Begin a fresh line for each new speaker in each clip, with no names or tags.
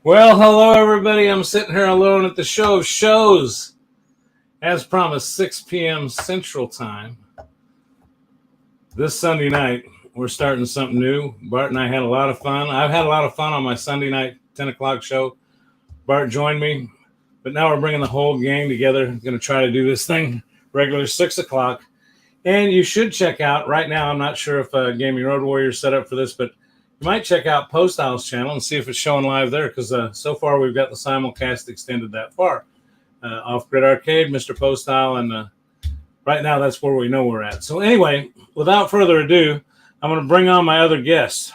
Well, hello, everybody. I'm sitting here alone at the show of shows. As promised, 6 p.m. Central Time. This Sunday night, we're starting something new. Bart and I had a lot of fun. I've had a lot of fun on my Sunday night 10 o'clock show. Bart joined me, but now we're bringing the whole gang together. I'm going to try to do this thing regular 6 o'clock. And you should check out, right now, I'm not sure if Gaming Road Warrior is set up for this, but you might check out Post Style's channel and see if it's showing live there, because so far we've got the simulcast extended that far. Off-Grid Arcade, Mr. Post Style, and right now that's where we know we're at. So anyway, without further ado, I'm going to bring on my other guests.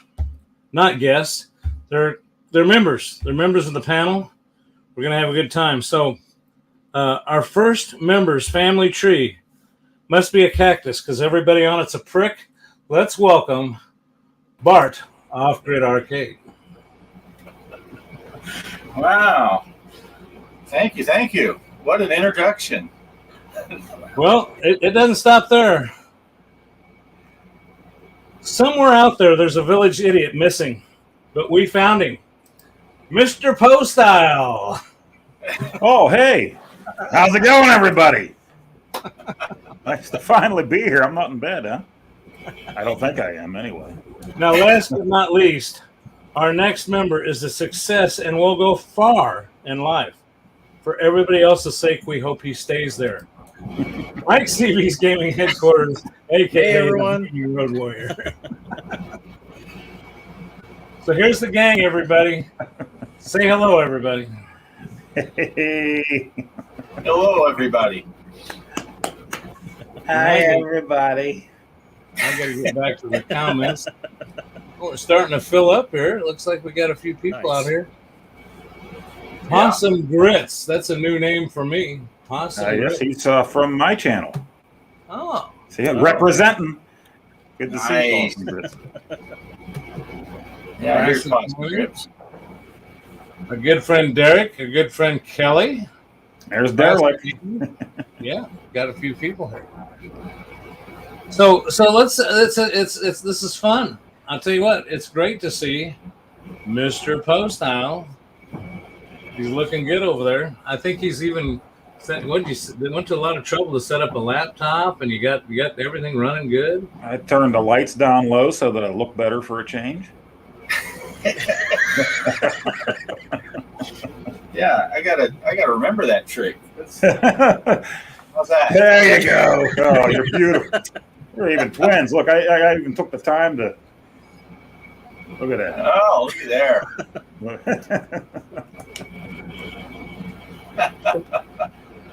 Not guests. They're members. They're members of the panel. We're going to have a good time. So our first members family tree must be a cactus because everybody on it's a prick. Let's welcome Bart, Off-Grid Arcade.
Wow. Thank you. What an introduction.
Well, it doesn't stop there. Somewhere out there's a village idiot missing, but we found him. Mr. Post Style.
Oh, hey. How's it going, everybody? Nice to finally be here. I'm not in bed, huh? I don't think I am, anyway.
Now, last but not least, our next member is a success and will go far in life. For everybody else's sake, we hope he stays there. Mike CB's Gaming Headquarters, a.k.a.
Hey, everyone.
The Road Warrior. So here's the gang, everybody. Say hello, everybody.
Hey.
Hello, everybody.
Hi, everybody.
I got to get back to the comments. Oh, we're starting to fill up here. It looks like we got a few people out here. Possum Grits. That's a new name for me. Possum
Yes,
Grits.
he's from my channel.
Oh.
See, representing. Good to see you,
Nice.
Possum Grits.
Yeah, here's
Possum
Possum
Grits.
Grips.
A good friend Derek, a good friend Kelly.
There's Derek.
Yeah, got a few people here. So let's this is fun. I'll tell you what, it's great to see Mr. Post Style. He's looking good over there. I think he's even went to a lot of trouble to set up a laptop, and you got everything running good.
I turned the lights down low so that I look better for a change.
Yeah, I gotta remember that trick. How's that?
There you go. Oh, you're beautiful. You're even twins. Look, I even took the time to look at that.
Oh, look at there.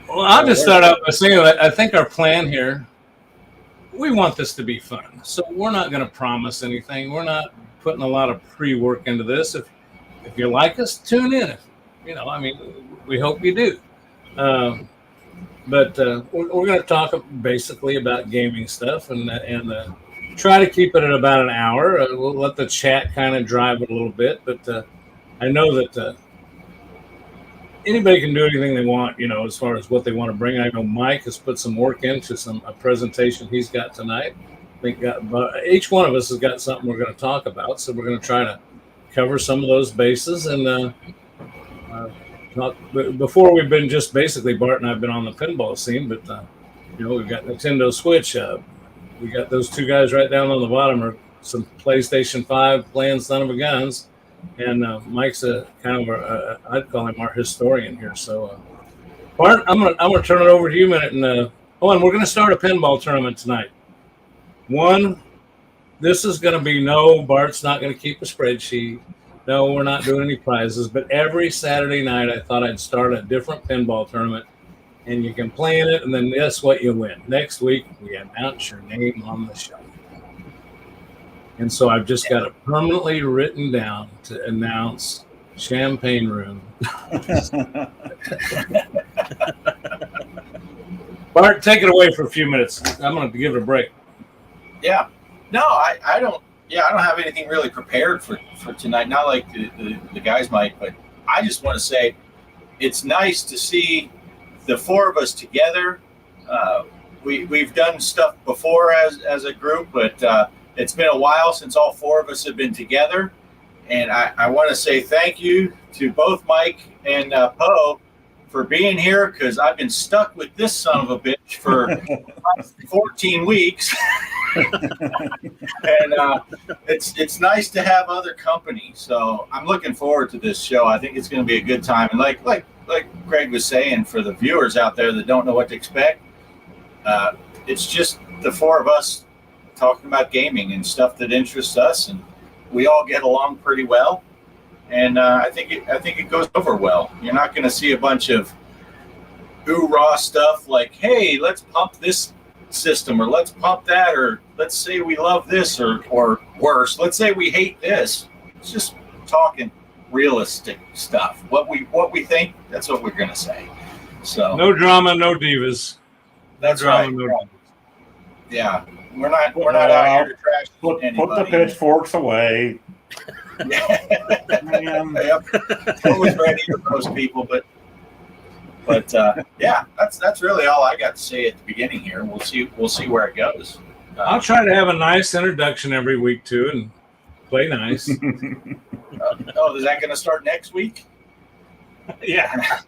Well, I'll just start out by saying that I think our plan here, we want this to be fun. So we're not going to promise anything. We're not putting a lot of pre-work into this. If you like us, tune in. We hope you do. But we're going to talk basically about gaming stuff and try to keep it at about an hour. We'll let the chat kind of drive it a little bit. But I know that anybody can do anything they want, as far as what they want to bring. I know Mike has put some work into a presentation he's got tonight. I think each one of us has got something we're going to talk about. So we're going to try to cover some of those bases and before we've been just basically Bart and I've been on the pinball scene, but we've got Nintendo Switch. We got those two guys right down on the bottom are some PlayStation 5 playing son of a guns, and Mike's a kind of I'd call him our historian here. So Bart, I'm gonna turn it over to you a minute, and and we're gonna start a pinball tournament tonight. This is gonna be Bart's not gonna keep a spreadsheet. No, we're not doing any prizes, but every Saturday night I thought I'd start a different pinball tournament, and you can play in it, and then guess what you win. Next week, we announce your name on the show. And so I've just got it permanently written down to announce Champagne Room. Bart, take it away for a few minutes. I'm going to give it a break.
Yeah. No, I don't. Yeah, I don't have anything really prepared for tonight. Not like the guys might, but I just want to say it's nice to see the four of us together. We've done stuff before as a group, but it's been a while since all four of us have been together. And I want to say thank you to both Mike and Poe for being here, because I've been stuck with this son of a bitch for 14 weeks. And it's nice to have other company. So I'm looking forward to this show. I think it's going to be a good time. And like Greg was saying, for the viewers out there that don't know what to expect, it's just the four of us talking about gaming and stuff that interests us, and we all get along pretty well. And I think it goes over well. You're not going to see a bunch of hoorah stuff like, hey, let's pump this system, or let's pump that, or let's say we love this, or worse, let's say we hate this. It's just talking realistic stuff. What we think, that's what we're going to say. So
no drama, no divas.
That's
drama,
right.
no divas.
Yeah, we're not out here to trash
Put
anybody.
the pitchforks away. Man.
Yep. Always ready to roast people, but yeah, that's really all I got to say at the beginning here. We'll see where it goes.
I'll try to have a nice introduction every week too, and play nice.
Is that going to start next week?
Yeah.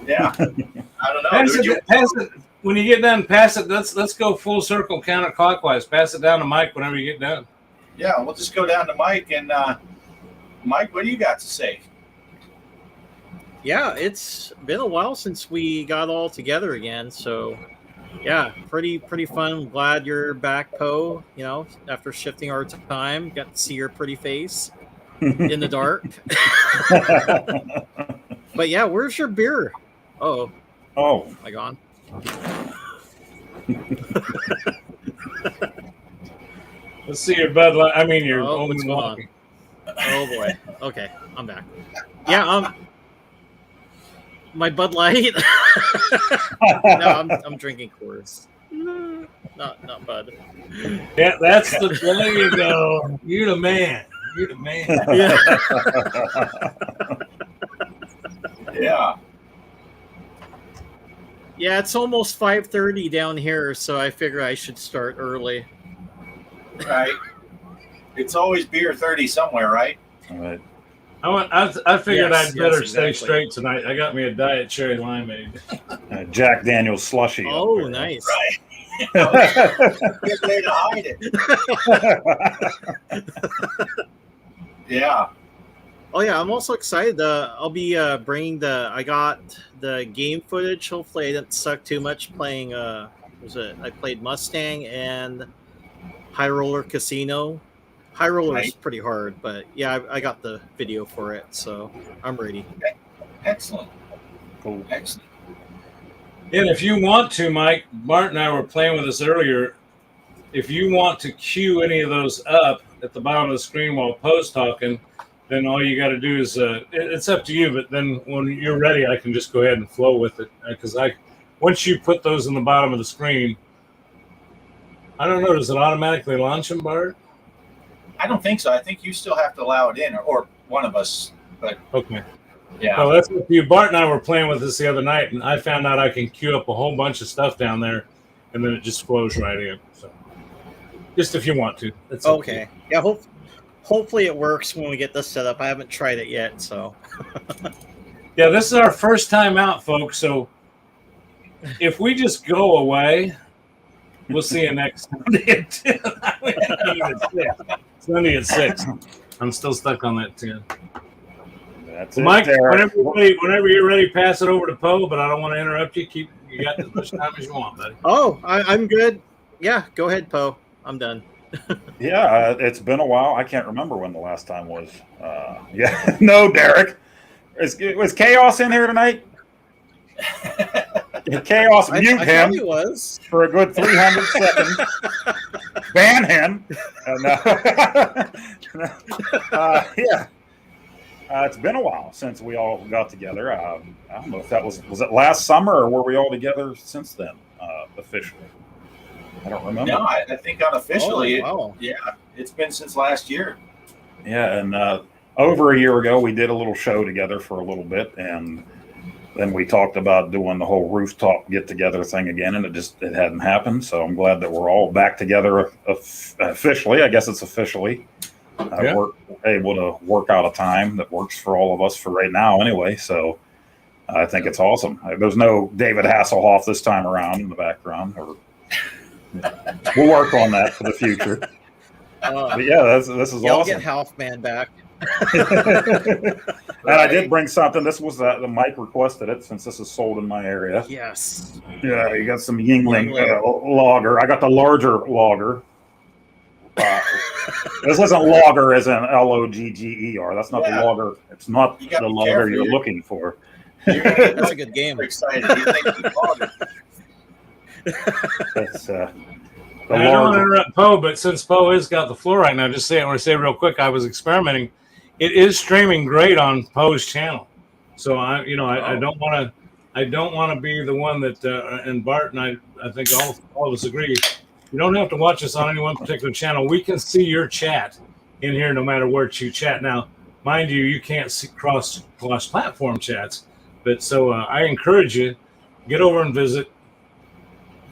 Yeah. I don't know.
Pass it. When you get done, pass it. Let's go full circle counterclockwise. Pass it down to Mike whenever you get done.
Yeah, we'll just go down to Mike. And Mike, what do you got to say?
Yeah, it's been a while since we got all together again. So, yeah, pretty fun. I'm glad you're back, Poe. You know, after shifting our time, got to see your pretty face in the dark. But yeah, where's your beer? Oh,
Oh,
am I gone?
Let's see your Bud Light. I mean, your
Oh, what's
Old
going on?
Milwaukee.
Oh boy. Okay, I'm back. Yeah, my Bud Light. No, I'm drinking Coors. Not Bud.
Yeah, that's the. There you go. You're the man. You're the man.
Yeah.
Yeah.
Yeah, it's almost 5:30 down here, so I figure I should start early.
Right. It's always beer 30 somewhere, right?
all right.
I figured
Yes,
I'd better
yes,
stay
exactly.
straight tonight. I got me a diet cherry limeade.
Jack Daniel's slushy. up
Oh,
there.
nice.
Right. Good way to hide it. Yeah.
Oh yeah, I'm also excited. I'll be bringing I got the game footage. Hopefully, I didn't suck too much playing. I played Mustang and High Roller Casino. High Roller is
Right.
pretty hard, but yeah, I got the video for it, so I'm ready.
Excellent.
Cool.
Excellent.
And if you want to, Mike, Bart and I were playing with this earlier. If you want to queue any of those up at the bottom of the screen while Poe's talking, then all you got to do is it's up to you. But then when you're ready, I can just go ahead and flow with it, because once you put those in the bottom of the screen, I don't know. Does it automatically launch them, Bart?
I don't think so. I think you still have to allow it in, or one of us. But
Okay.
yeah.
Well, that's what you. Bart and I were playing with this the other night, and I found out I can queue up a whole bunch of stuff down there, and then it just flows right in. So, just if you want to. It's up to you.
Okay. Yeah. Hopefully it works when we get this set up. I haven't tried it yet, so.
Yeah, this is our first time out, folks. So, if we just go away, we'll see you next Sunday at 10. Sunday at 6. I'm still stuck on that 10.
That's
Well,
it,
Mike,
Derek.
whenever you're ready, pass it over to Poe, but I don't want to interrupt you. You got as much time as you want, buddy.
Oh, I'm good. Yeah, go ahead, Poe. I'm done.
Yeah, it's been a while. I can't remember when the last time was. Yeah, no, Derek. Was Chaos in here tonight? Chaos, mute
I
him
thought he was.
for a good 300 seconds. Ban him. Yeah. It's been a while since we all got together. I don't know if that was it last summer, or were we all together since then, officially? I don't remember.
No, I think unofficially,
Oh, wow.
yeah, it's been since last year.
Yeah, and over a year ago, we did a little show together for a little bit, and then we talked about doing the whole rooftop get together thing again, and it hadn't happened. So I'm glad that we're all back together officially. I guess it's officially. We're able to work out a time that works for all of us for right now, anyway. So I think it's awesome. There's no David Hasselhoff this time around in the background. We'll work on that for the future. But yeah, this is
You'll
awesome.
get Halfman back.
And I did bring something. This was the Mike requested it since this is sold in my area.
Yes.
Yeah, you got some Yingling lager. I got the larger lager. This isn't lager as in Logger. That's not the lager. It's not the lager you're looking for.
That's a good game.
Excited. You think it's lager.
It's,
I don't want to interrupt Poe, but since Poe has got the floor right now, just say I want to say real quick. I was experimenting. It is streaming great on Poe's channel, so I don't want to be the one that and Bart and I think all of us agree. You don't have to watch us on any one particular channel. We can see your chat in here no matter where you chat. Now, mind you, you can't see cross-platform chats, but so I encourage you, get over and visit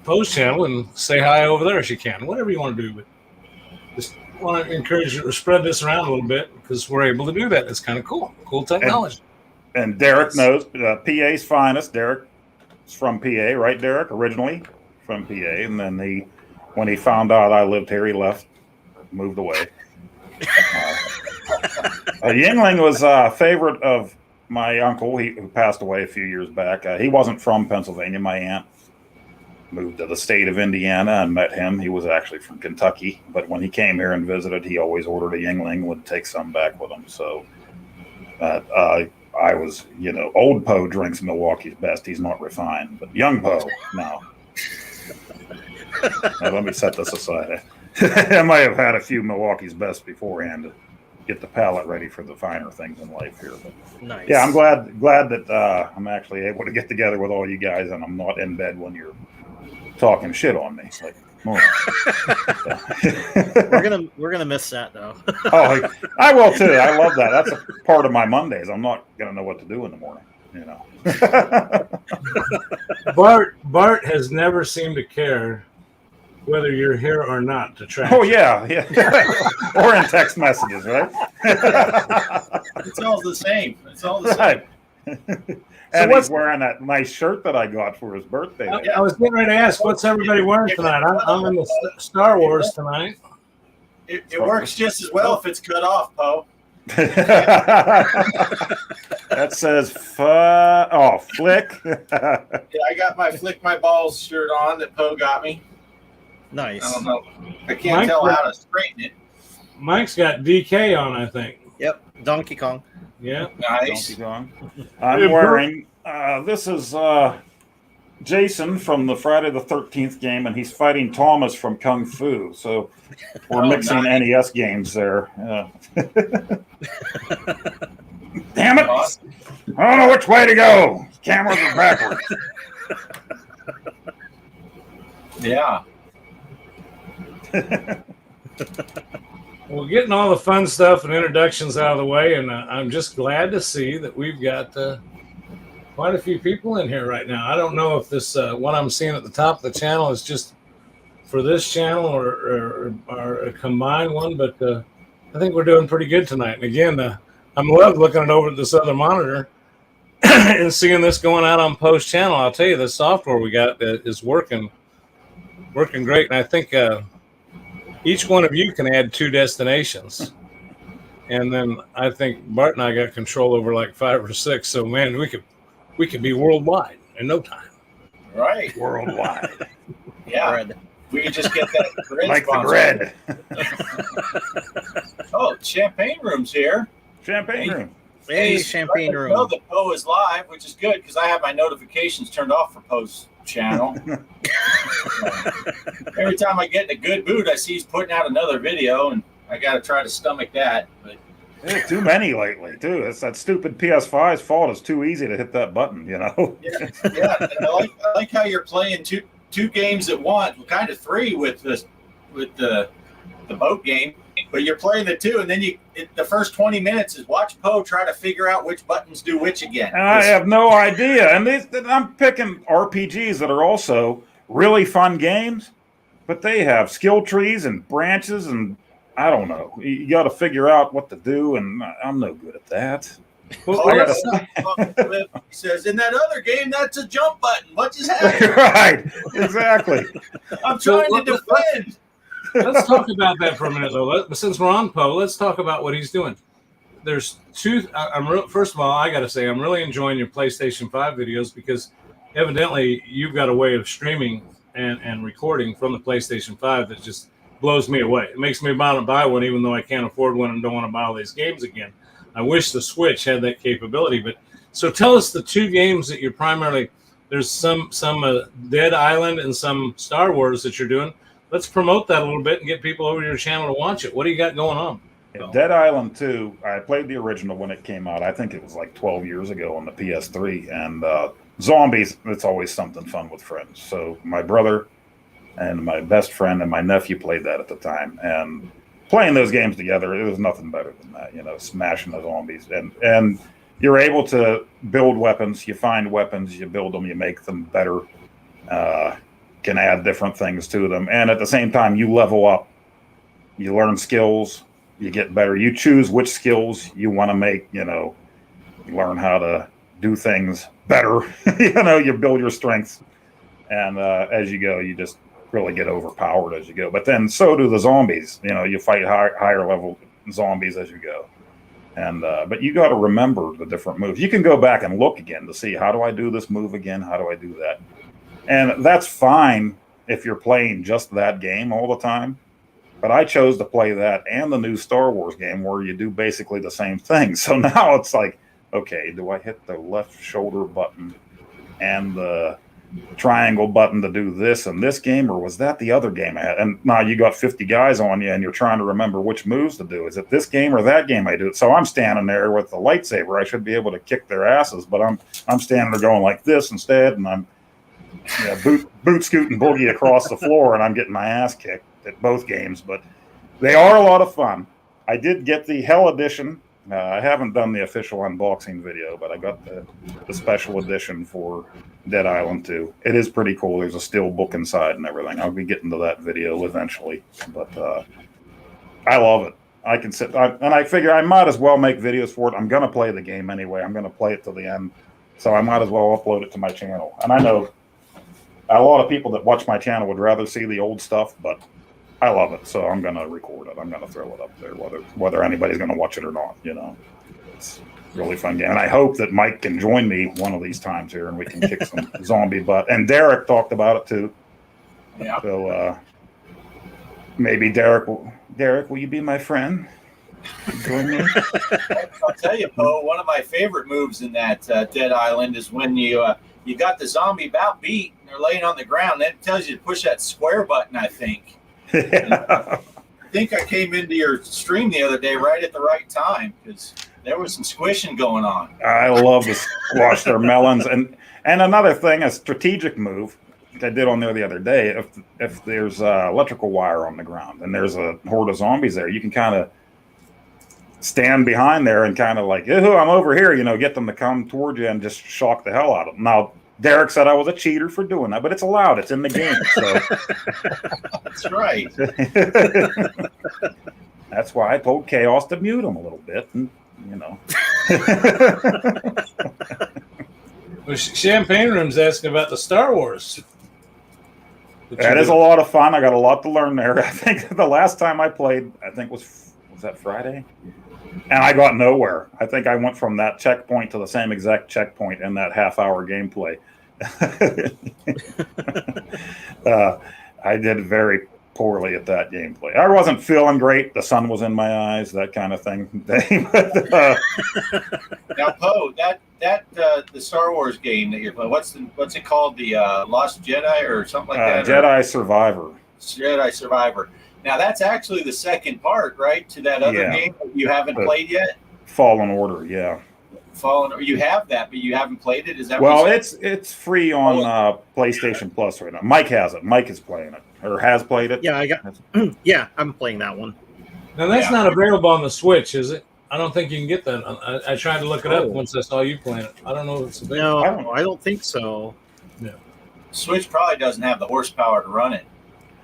Poe's channel and say hi over there if you can. Whatever you want to do, but just want to encourage you to spread this around a little bit because we're able to do that. It's kind of cool. Cool technology.
And Derek knows PA's finest. Derek is from PA, right, Derek? Originally from PA, and then when he found out I lived here, he left, moved away. Yingling was a favorite of my uncle, who passed away a few years back. He wasn't from Pennsylvania. My aunt moved to the state of Indiana and met him. He was actually from Kentucky, but when he came here and visited, he always ordered a Yingling, would take some back with him. So I was, old Poe drinks Milwaukee's best. He's not refined, but young Poe, no. Now, let me set this aside. I might have had a few Milwaukee's best beforehand to get the palate ready for the finer things in life here. But
Nice.
yeah, I'm glad that I'm actually able to get together with all you guys, and I'm not in bed when you're talking shit on me. Like,
we're gonna miss that though.
Oh, I will too. I love that. That's a part of my Mondays. I'm not gonna know what to do in the morning.
Bart has never seemed to care whether you're here or not to track.
Oh yeah. Or in text messages, right?
It's all the same.
Right. And he's wearing that nice shirt that I got for his birthday.
I was getting ready to ask, what's everybody wearing tonight? I'm in the Star Wars tonight.
It works just as well if it's cut off, Poe.
That says flick.
Yeah, I got my Flick My Balls shirt on that Poe got me.
Nice.
I don't know. I can't tell how to straighten it.
Mike's got DK on, I think.
Yep. Donkey Kong.
Yeah.
Nice.
I'm wearing this is Jason from the Friday the 13th game, and he's fighting Thomas from Kung Fu. So we're mixing NES games there. Damn it! I don't know which way to go. Cameras are backwards.
Yeah.
Well, getting all the fun stuff and introductions out of the way, and I'm just glad to see that we've got quite a few people in here right now. I don't know if this what I'm seeing at the top of the channel is just for this channel or a combined one, but I think we're doing pretty good tonight. And again, I'm loved looking over at this other monitor and seeing this going out on Post channel. I'll tell you, the software we got is working great, and I think each one of you can add 2 destinations. And then I think Bart and I got control over like 5 or 6. So man, we could be worldwide in no time.
Right.
Worldwide.
Yeah.
Bread.
We could just get that grid
Like the
sponsor.
bread.
Oh, Champagne Room's here.
Champagne room.
Hey,
He's
Champagne
letting us know
Room.
that Poe is live, which is good because I have my notifications turned off for Poe's channel. Every time I get in a good mood, I see he's putting out another video, and I got to try to stomach that. But
There's too many lately, too. It's that stupid PS5's fault. It's too easy to hit that button,
yeah. And I like how you're playing two games at once, kind of 3 with the boat game. But you're playing the two, and then the first 20 minutes is watch Poe try to figure out which buttons do which again.
And I have no idea. And I'm picking RPGs that are also really fun games, but they have skill trees and branches, and I don't know. You got to figure out what to do, and I'm no good at that.
He says, in that other game, that's a jump button. What just happened?
Right, exactly.
I'm trying to defend.
Let's talk about that for a minute, though. Since we're on Poe, let's talk about what he's doing. There's two. First of all, I got to say, I'm really enjoying your PlayStation 5 videos because evidently you've got a way of streaming and recording from the PlayStation 5 that just blows me away. It makes me want to buy one, even though I can't afford one and don't want to buy all these games again. I wish the Switch had that capability. But so tell us the two games that you're primarily. There's some Dead Island and some Star Wars that you're doing. Let's promote that a little bit and get people over to your channel to watch it. What do you got going on?
Yeah, Dead Island 2, I played the original when it came out. I think it was like 12 years ago on the PS3. And zombies, it's always something fun with friends. So my brother and my best friend and my nephew played that at the time. And playing those games together, it was nothing better than that, smashing the zombies. And you're able to build weapons. You find weapons, you build them, you make them better. Can add different things to them. And at the same time, you level up. You learn skills. You get better. You choose which skills you want to make, you learn how to do things better. You build your strengths. And as you go, you just really get overpowered as you go. But then so do the zombies. You fight higher level zombies as you go. And but you got to remember the different moves. You can go back and look again to see, how do I do this move again? How do I do that? And that's fine if you're playing just that game all the time. But I chose to play that and the new Star Wars game where you do basically the same thing. So now it's like, okay, do I hit the left shoulder button and the triangle button to do this in this game, or was that the other game I had? And now you got 50 guys on you and you're trying to remember which moves to do. Is it this game or that game I do it? So I'm standing there with the lightsaber. I should be able to kick their asses, but I'm standing there going like this instead, and I'm boot scooting boogie across the floor, and I'm getting my ass kicked at both games. But they are a lot of fun. I did get the Hell Edition. I haven't done the official unboxing video, but I got the special edition for Dead Island 2. It is pretty cool. There's a steel book inside and everything. I'll be getting to that video eventually, but I love it. I can sit and I figure I might as well make videos for it. I'm going to play the game anyway. I'm going to play it to the end, so I might as well upload it to my channel. And I know a lot of people that watch my channel would rather see the old stuff, but I love it, so I'm going to record it. I'm going to throw it up there, whether anybody's going to watch it or not. It's a really fun game, and I hope that Mike can join me one of these times here, and we can kick some zombie butt. And Derek talked about it too.
Yeah.
So maybe Derek, will you be my friend? Join me.
I'll tell you, Poe, one of my favorite moves in that Dead Island is when you got the zombie about beat and they're laying on the ground. That tells you to push that square button, I think. I think I came into your stream the other day right at the right time because there was some squishing going on.
I love to squash their melons. And another thing, a strategic move I did on there the other day, if there's electrical wire on the ground and there's a horde of zombies there, you can kind of stand behind there and kind of like, oh, I'm over here, get them to come towards you and just shock the hell out of them. Now, Derek said I was a cheater for doing that, but it's allowed. It's in the game. So
that's right.
That's why I told Chaos to mute him a little bit, and
Well, Champagne Room's asking about the Star Wars.
That is a lot of fun. I got a lot to learn there. I think the last time I played, was that Friday? And I got nowhere. I think I went from that checkpoint to the same exact checkpoint in that half-hour gameplay. I did very poorly at that gameplay. I wasn't feeling great. The sun was in my eyes, that kind of thing.
Now, Poe, the Star Wars game that you're playing, what's it called? The Lost Jedi or something like that?
Jedi Survivor.
Jedi Survivor. Now, that's actually the second part, right, to that other game that you haven't played yet?
Fallen Order, yeah.
You have that, but you haven't played it? Is that
well, it's free on PlayStation Plus right now. Mike has it. Mike is playing it, or has played it.
Yeah, I'm playing that one.
Now that's
Yeah.
not available on the Switch, is it? I don't think you can get that. I tried to look it up
Oh.
once I saw you playing it. I don't know if it's available.
No, I don't think so.
Switch probably doesn't have the horsepower to run it.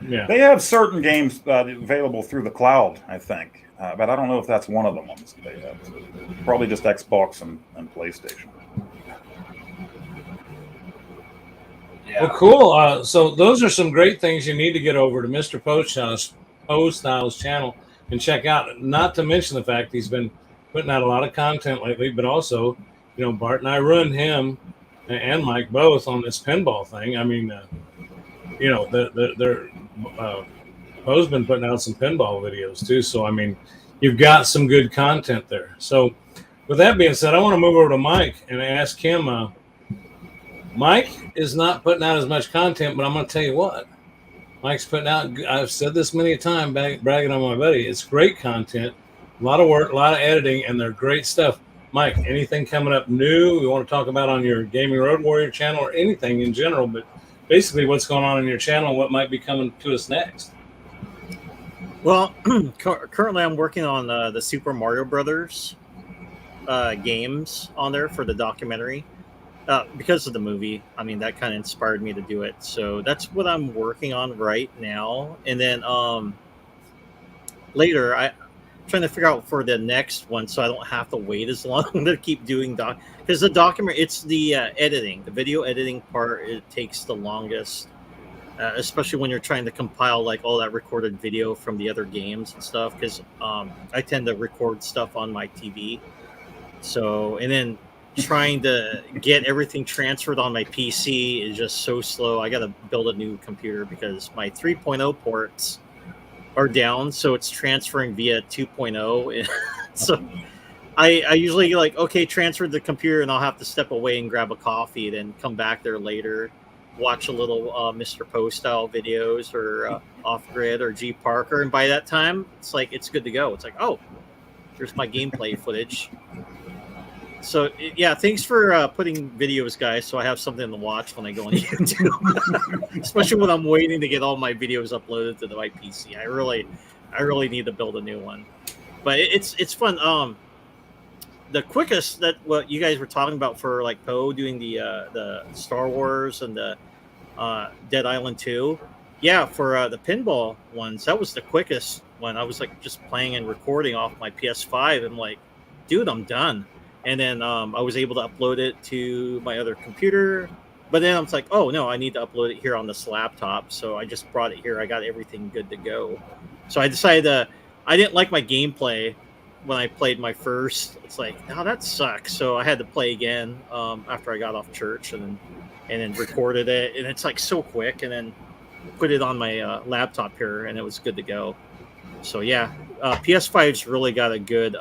Yeah.
They have certain games available through the cloud, I think, but I don't know if that's one of the ones they have. Probably just Xbox and PlayStation.
Yeah.
Well, cool. So those are some great things you need to get over to Mr. Styles channel and check out. Not to mention the fact he's been putting out a lot of content lately, but also, Bart and I ruined him and Mike both on this pinball thing. I mean, Poe's been putting out some pinball videos too. So, I mean, you've got some good content there. So with that being said, I want to move over to Mike and ask him, Mike is not putting out as much content, but I'm going to tell you what, Mike's putting out, I've said this many times, bragging on my buddy, it's great content, a lot of work, a lot of editing, and they're great stuff. Mike, anything coming up new we want to talk about on your Gaming Road Warrior channel or anything in general, but basically what's going on in your channel and what might be coming to us next?
Well, currently I'm working on the Super Mario Brothers games on there for the documentary. Because of the movie, I mean, that kind of inspired me to do it. So that's what I'm working on right now. And then later, I'm trying to figure out for the next one so I don't have to wait as long to keep doing because the document, it's the editing, the video editing part, it takes the longest, especially when you're trying to compile like all that recorded video from the other games and stuff, because I tend to record stuff on my TV. So, and then trying to get everything transferred on my PC is just so slow. I got to build a new computer because my 3.0 ports are down, so it's transferring via 2.0. So I usually transfer the computer, and I'll have to step away and grab a coffee, then come back there later, watch a little Mr. Poe style videos or Off Grid or G.Parker, and by that time it's good to go. It's like, oh, here's my gameplay footage. So, yeah, thanks for putting videos, guys, so I have something to watch when I go on YouTube. Especially when I'm waiting to get all my videos uploaded to my PC. I really need to build a new one. But it's fun. The quickest that what you guys were talking about for like Poe doing the Star Wars and the Dead Island 2. Yeah, for the pinball ones, that was the quickest one. I was like just playing and recording off my PS5. I'm like, dude, I'm done. And then I was able to upload it to my other computer. But then I was like, oh, no, I need to upload it here on this laptop. So I just brought it here. I got everything good to go. So I decided I didn't like my gameplay when I played my first. It's like, oh, that sucks. So I had to play again after I got off church and then recorded it. And it's like so quick. And then put it on my laptop here, and it was good to go. So, yeah, PS5's really got a good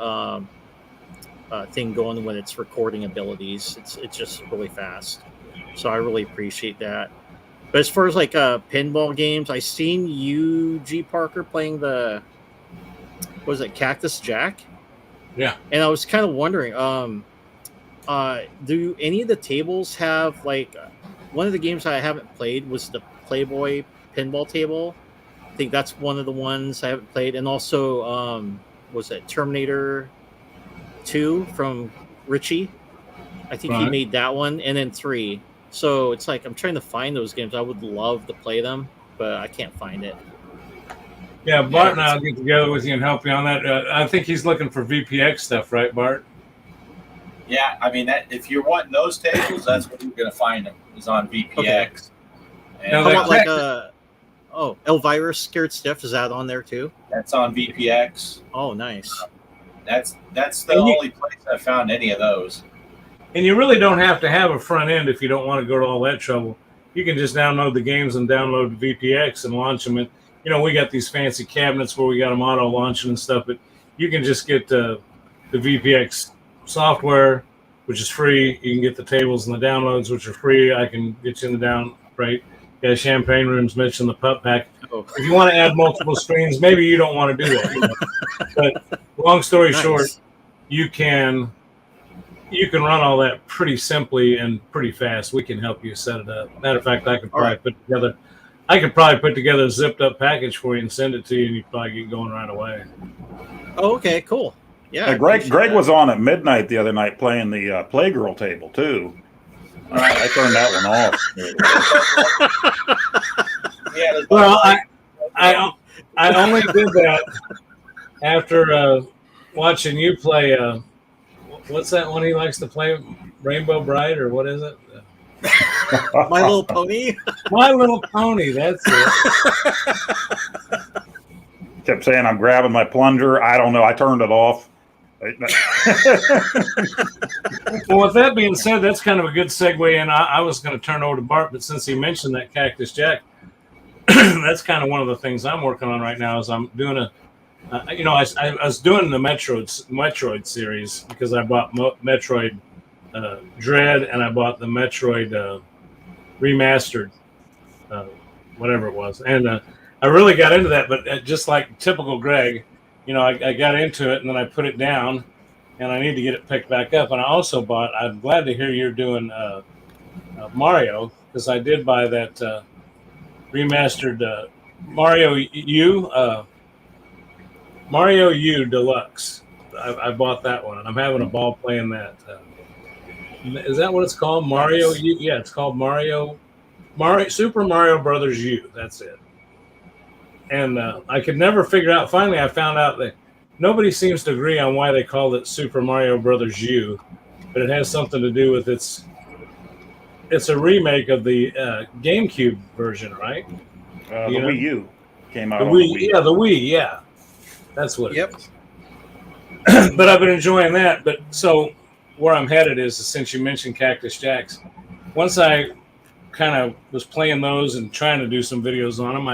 thing going with its recording abilities. It's just really fast, so I really appreciate that. But as far as like pinball games, I seen you, G.Parker, playing the Cactus Jack.
Yeah,
and I was kind of wondering, do any of the tables have like one of the games I haven't played was the Playboy pinball table. I think that's one of the ones I haven't played, and also was it Terminator 2 from Richie? I think he made that one, and then 3. So it's like I'm trying to find those games. I would love to play them, but I can't find it.
Yeah, Bart and I'll get together with you and help you on that. I think he's looking for VPX stuff, right, Bart?
Yeah, I mean, that if you're wanting those tables, that's where you're going to find them, is on VPX.
Okay.
And
Now,
How about like Elvira's Scared Stiff? Is that on there too?
that's on VPX.
Oh, nice.
That's the only place I found any of those.
And you really don't have to have a front end if you don't want to go to all that trouble. You can just download the games and download the VPX and launch them. And, we got these fancy cabinets where we got them auto launching and stuff, but you can just get the VPX software, which is free. You can get the tables and the downloads, which are free. I can get you in the down, right? Got champagne rooms, mentioned the pup pack.
Oh.
If you want to add multiple screens, maybe you don't want to do that. But long story short, you can run all that pretty simply and pretty fast. We can help you set it up. Matter of fact, I can probably put together I could probably put together a zipped up package for you and send it to you, and you'd probably get going right away.
Oh, okay, cool. Yeah, I
Greg
appreciate that.
was on at midnight the other night playing the Playgirl table too. I turned that one off.
Yeah.
Well, I only did that after watching you play. What's that one he likes to play? Rainbow Bright, or what is it?
My Little Pony.
My Little Pony. That's it.
Kept saying I'm grabbing my plunger. I don't know. I turned it off.
Well, with that being said, that's kind of a good segue. And I was going to turn over to Bart, but since he mentioned that Cactus Jack, that's kind of one of the things I'm working on right now. Is I'm doing I was doing the Metroid series because I bought Metroid Dread and I bought the Metroid remastered, whatever it was, and I really got into that. But just like typical Greg, I got into it and then I put it down, and I need to get it picked back up. And I also bought. I'm glad to hear you're doing Mario, because I did buy that remastered Mario U Deluxe. I bought that one, and I'm having a ball playing that. Is that what it's called? Mario U? Yeah, it's called Super Mario Brothers U. That's it. And I could never figure out. Finally, I found out that nobody seems to agree on why they called it Super Mario Brothers U, but it has something to do with it's a remake of the GameCube version, right?
The Wii U came out.
The Wii, yeah, the Wii, yeah. That's what
Yep.
it is. But I've been enjoying that. But so where I'm headed is, since you mentioned Cactus Jacks, once I kind of was playing those and trying to do some videos on them,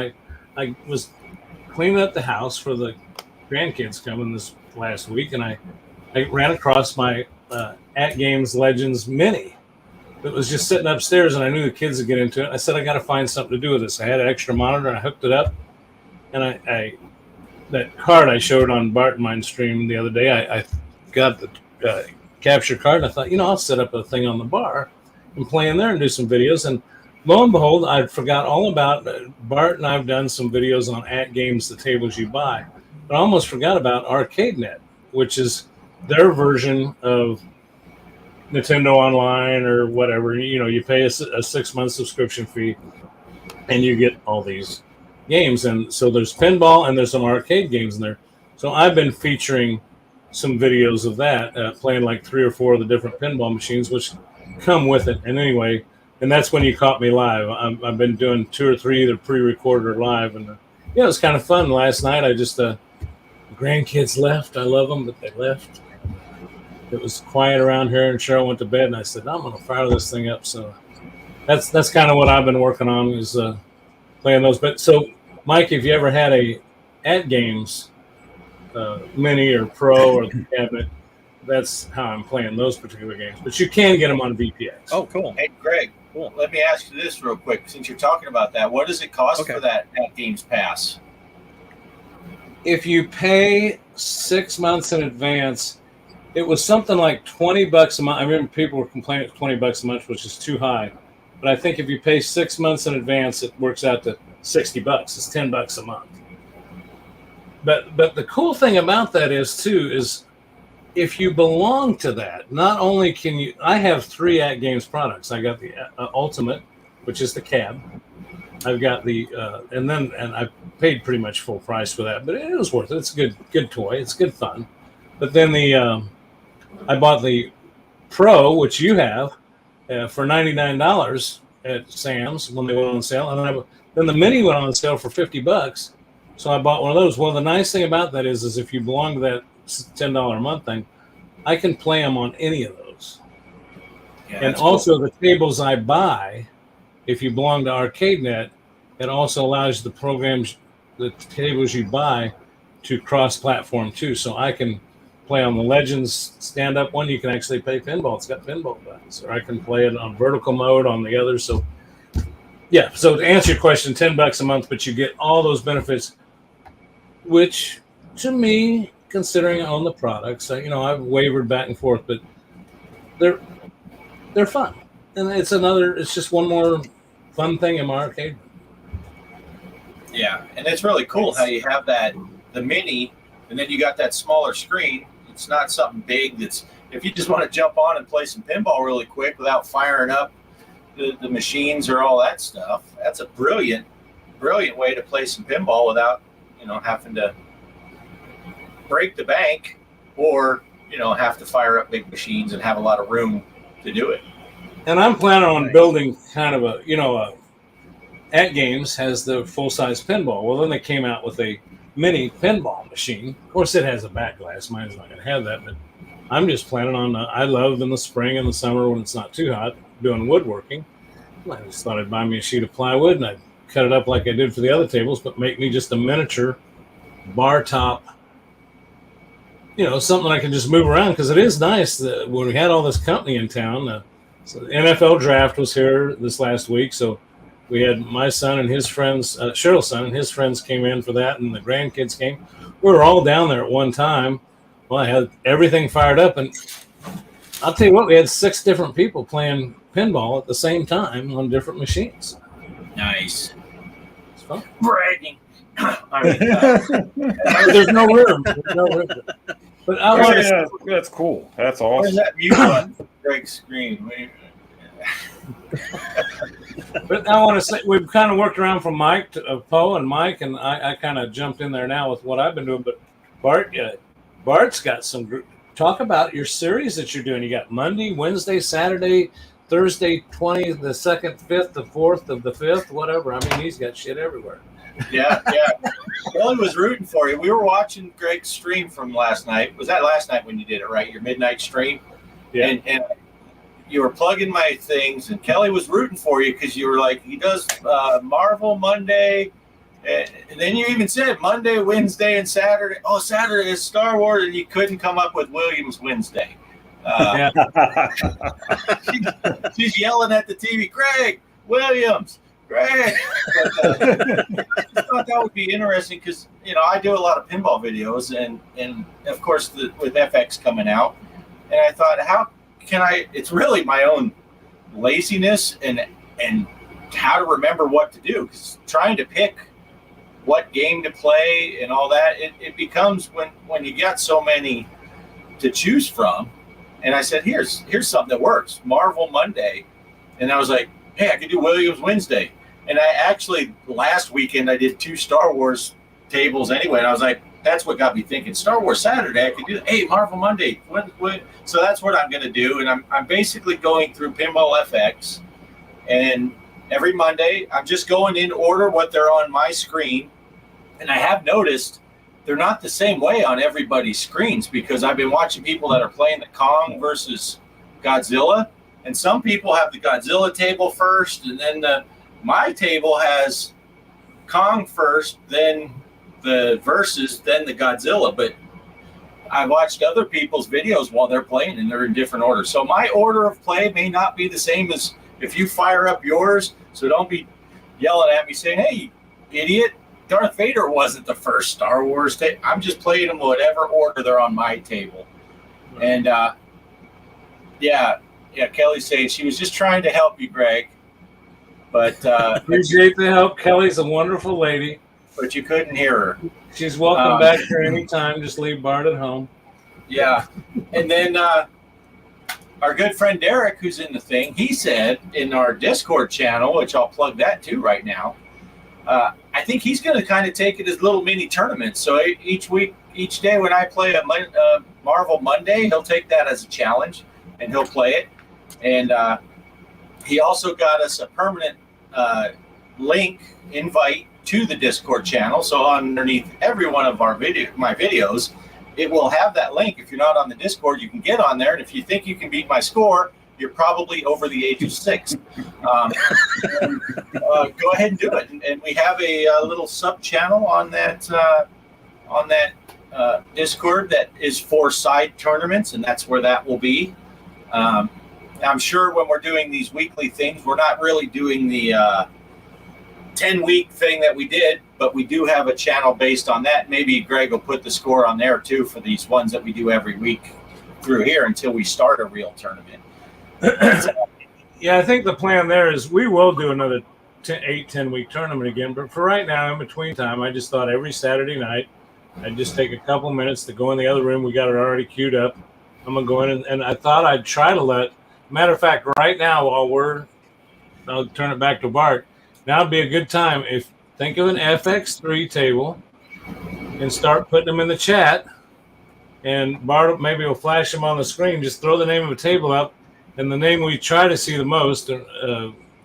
I was cleaning up the house for the grandkids coming this last week, and I ran across my At Games Legends Mini. It was just sitting upstairs, and I knew the kids would get into it. I said, I got to find something to do with this. I had an extra monitor, and I hooked it up, and I that card I showed on Bart and mine stream the other day, I got the capture card, and I thought, I'll set up a thing on the bar and play in there and do some videos. And lo and behold, I forgot all about Bart, and I've done some videos on At Games, the tables you buy. But I almost forgot about ArcadeNet, which is their version of Nintendo Online or whatever. You pay a 6-month subscription fee, and you get all these games. And so there's pinball and there's some arcade games in there. So I've been featuring some videos of that, playing like 3 or 4 of the different pinball machines, which come with it. And anyway, and that's when you caught me live. I've been doing 2 or 3 either pre-recorded or live, and it was kind of fun. Last night I just grandkids left. I love them, but they left. It was quiet around here, and Cheryl went to bed, and I said, I'm going to fire this thing up. So that's kind of what I've been working on, is playing those. But so, Mike, if you ever had a At Games Mini or Pro or the cabinet, that's how I'm playing those particular games. But you can get them on VPX.
Oh, cool.
Hey, Greg,
Cool.
let me ask you this real quick, since you're talking about that. What does it cost for that At Games Pass?
If you pay 6 months in advance, it was something like $20 a month. I remember people were complaining it's $20 a month, which is too high. But I think if you pay 6 months in advance, it works out to $60. It's $10 a month. But the cool thing about that is if you belong to that, not only can you, I have 3 At Games products. I got the Ultimate, which is the cab. I've got the and I paid pretty much full price for that, but it was worth it. It's a good toy. It's good fun. But then I bought the Pro, which you have, for $99 at Sam's when they went on sale, and then the Mini went on sale for $50. So I bought one of those. Well, the nice thing about that is if you belong to that $10 a month thing, I can play them on any of those.
Yeah,
and also cool. The tables I buy, if you belong to ArcadeNet, it also allows the programs, the tables you buy, to cross-platform too. So I can play on the Legends stand-up one. You can actually play pinball. It's got pinball buttons. Or I can play it on vertical mode on the other. So yeah. So to answer your question, $10 a month, but you get all those benefits, which to me, considering I own the products, I've wavered back and forth, but they're fun, and it's just one more fun thing in my arcade.
Yeah, and it's really cool how you have the mini, and then you got that smaller screen. It's not something big. That's if you just want to jump on and play some pinball really quick without firing up the machines or all that stuff. That's a brilliant way to play some pinball without having to break the bank or have to fire up big machines and have a lot of room to do it.
And I'm planning on building kind of a at Games has the full-size pinball. Well, then they came out with a mini pinball machine. Of course, it has a back glass. Mine's not going to have that, but I'm just planning on, I love in the spring and the summer when it's not too hot, doing woodworking. I just thought I'd buy me a sheet of plywood and I'd cut it up like I did for the other tables, but make me just a miniature bar top, something I can just move around, because it is nice that when we had all this company in town, so the NFL draft was here this last week, so we had my son and his friends, Cheryl's son and his friends came in for that, and the grandkids came. We were all down there at one time. Well, I had everything fired up, and I'll tell you what, we had 6 different people playing pinball at the same time on different machines.
Nice.
It's fun.
Bragging.
There's no room. But
that's cool. That's awesome.
Where's that mute button for Greg's screen?
But I want to say we've kind of worked around from Mike to Poe and Mike, and I kind of jumped in there now with what I've been doing. But Bart's got some. Talk about your series that you're doing. You got Monday, Wednesday, Saturday, Thursday, 20, the 2nd, 5th, the 4th of the 5th, whatever. I mean, he's got shit everywhere.
Yeah. Kelly was rooting for you. We were watching Greg's stream from last night. Was that last night when you did it, right? Your midnight stream?
Yeah.
And you were plugging my things, and Kelly was rooting for you because you were like, he does Marvel Monday. And then you even said Monday, Wednesday, and Saturday. Oh, Saturday is Star Wars, and you couldn't come up with Williams Wednesday. She's yelling at the TV, Greg, Williams, Greg. But, I just thought that would be interesting because, I do a lot of pinball videos, and of course, with FX coming out. And I thought, how can it's really my own laziness and how to remember what to do, because trying to pick what game to play and all that, it becomes when you got so many to choose from. And I said, here's something that works, Marvel Monday. And I was like, hey, I could do Williams Wednesday. And I actually, last weekend, I did 2 Star Wars tables anyway. And I was like, that's what got me thinking, Star Wars Saturday, I could do that. Hey, Marvel Monday. So that's what I'm going to do. And I'm basically going through Pinball FX. And every Monday, I'm just going in order what they're on my screen. And I have noticed they're not the same way on everybody's screens, because I've been watching people that are playing the Kong versus Godzilla. And some people have the Godzilla table first, and then my table has Kong first, then the versus, then the Godzilla. But I watched other people's videos while they're playing, and they're in different orders. So my order of play may not be the same as if you fire up yours. So don't be yelling at me saying, hey, idiot, Darth Vader wasn't the first Star Wars table. I'm just playing them whatever order they're on my table. And Kelly's saying she was just trying to help you, Greg. But
appreciate the help. Kelly's a wonderful lady.
But you couldn't hear her.
She's welcome back here anytime. Just leave Bart at home. Yeah.
And then our good friend Derek, who's in the thing, he said in our Discord channel, which I'll plug that too right now, I think he's going to kind of take it as little mini tournaments. So each week, each day when I play a Marvel Monday, he'll take that as a challenge and he'll play it. And he also got us a permanent link invite to the Discord channel. So underneath every one of my videos, it will have that link. If you're not on the Discord, you can get on there. And if you think you can beat my score, you're probably over the age of 6. Go ahead and do it. And we have a little sub channel on that Discord that is for side tournaments, and that's where that will be. I'm sure when we're doing these weekly things, we're not really doing the 10-week thing that we did, but we do have a channel based on that. Maybe Greg will put the score on there too for these ones that we do every week through here until we start a real tournament.
Yeah, I think the plan there is we will do another 10 week tournament again. But for right now, in between time, I just thought every Saturday night, I'd just take a couple minutes to go in the other room. We got it already queued up. I'm going to go in, and I thought I'd try to matter of fact, right now, I'll turn it back to Bart. Now would be a good time if think of an FX3 table and start putting them in the chat. And Bart maybe will flash them on the screen. Just throw the name of a table up, and the name we try to see the most,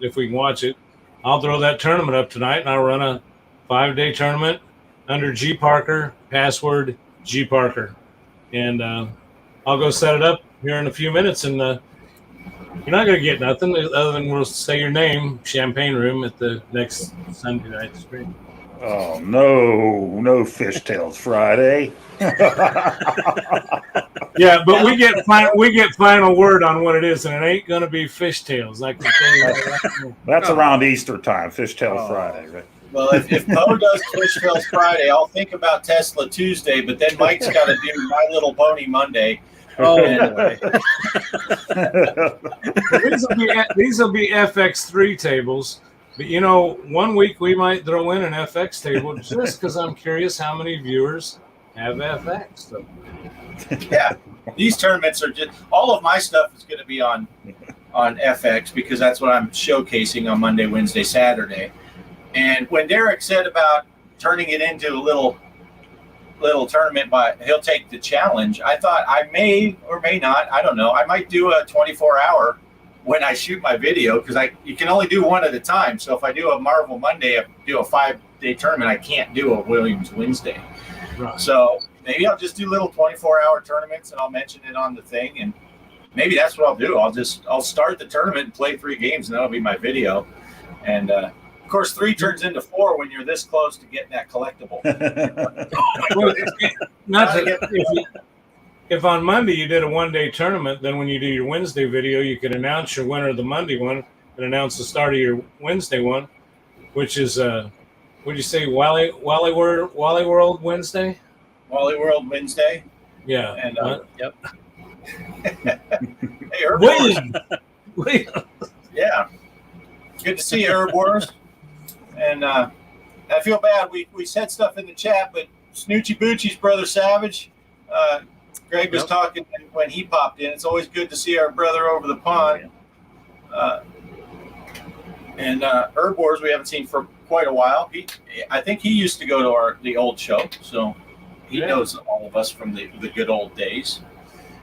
if we can watch it. I'll throw that tournament up tonight, and I'll run a 5-day tournament under G.Parker, password G.Parker. And I'll go set it up here in a few minutes, and you're not going to get nothing other than we'll say your name, Champagne Room, at the next Sunday night stream.
Oh, no Fishtails Friday.
Yeah, but we get final word on what it is, and it ain't going to be Fishtails. I can tell you that.
That's around Easter time, Fishtail Friday, right?
Well, if Poe does Fishtails Friday, I'll think about Tesla Tuesday, but then Mike's got to do My Little Pony Monday.
Oh,
Anyway.
These will be FX3 tables. But, 1 week we might throw in an FX table just because I'm curious how many viewers have FX. So.
Yeah, these tournaments are just all of my stuff is going to be on FX because that's what I'm showcasing on Monday, Wednesday, Saturday. And when Derek said about turning it into a little tournament, but he'll take the challenge, I thought I may or may not. I don't know. I might do a 24-hour when I shoot my video because you can only do one at a time. So if I do a Marvel Monday, I do a 5-day tournament. I can't do a Williams Wednesday.
Right.
So maybe I'll just do little 24-hour tournaments and I'll mention it on the thing. And maybe that's what I'll do. I'll start the tournament and play 3 games, and that'll be my video. And of course, 3 turns into 4 when you're this close to getting that collectible.
Well, if on Monday you did a 1-day tournament, then when you do your Wednesday video, you can announce your winner of the Monday one and announce the start of your Wednesday one, which is what'd you say, Wally World Wednesday?
Wally World Wednesday.
Yeah.
And
yep.
Hey, Herb Wars.
Wait.
Yeah. Good to see you, Herb Wars. And I feel bad. We said stuff in the chat, but Snoochie Bootie's brother Savage, Greg was talking when he popped in. It's always good to see our brother over the pond. And Herb Wars we haven't seen for quite a while. I think he used to go to the old show, so he knows all of us from the good old days.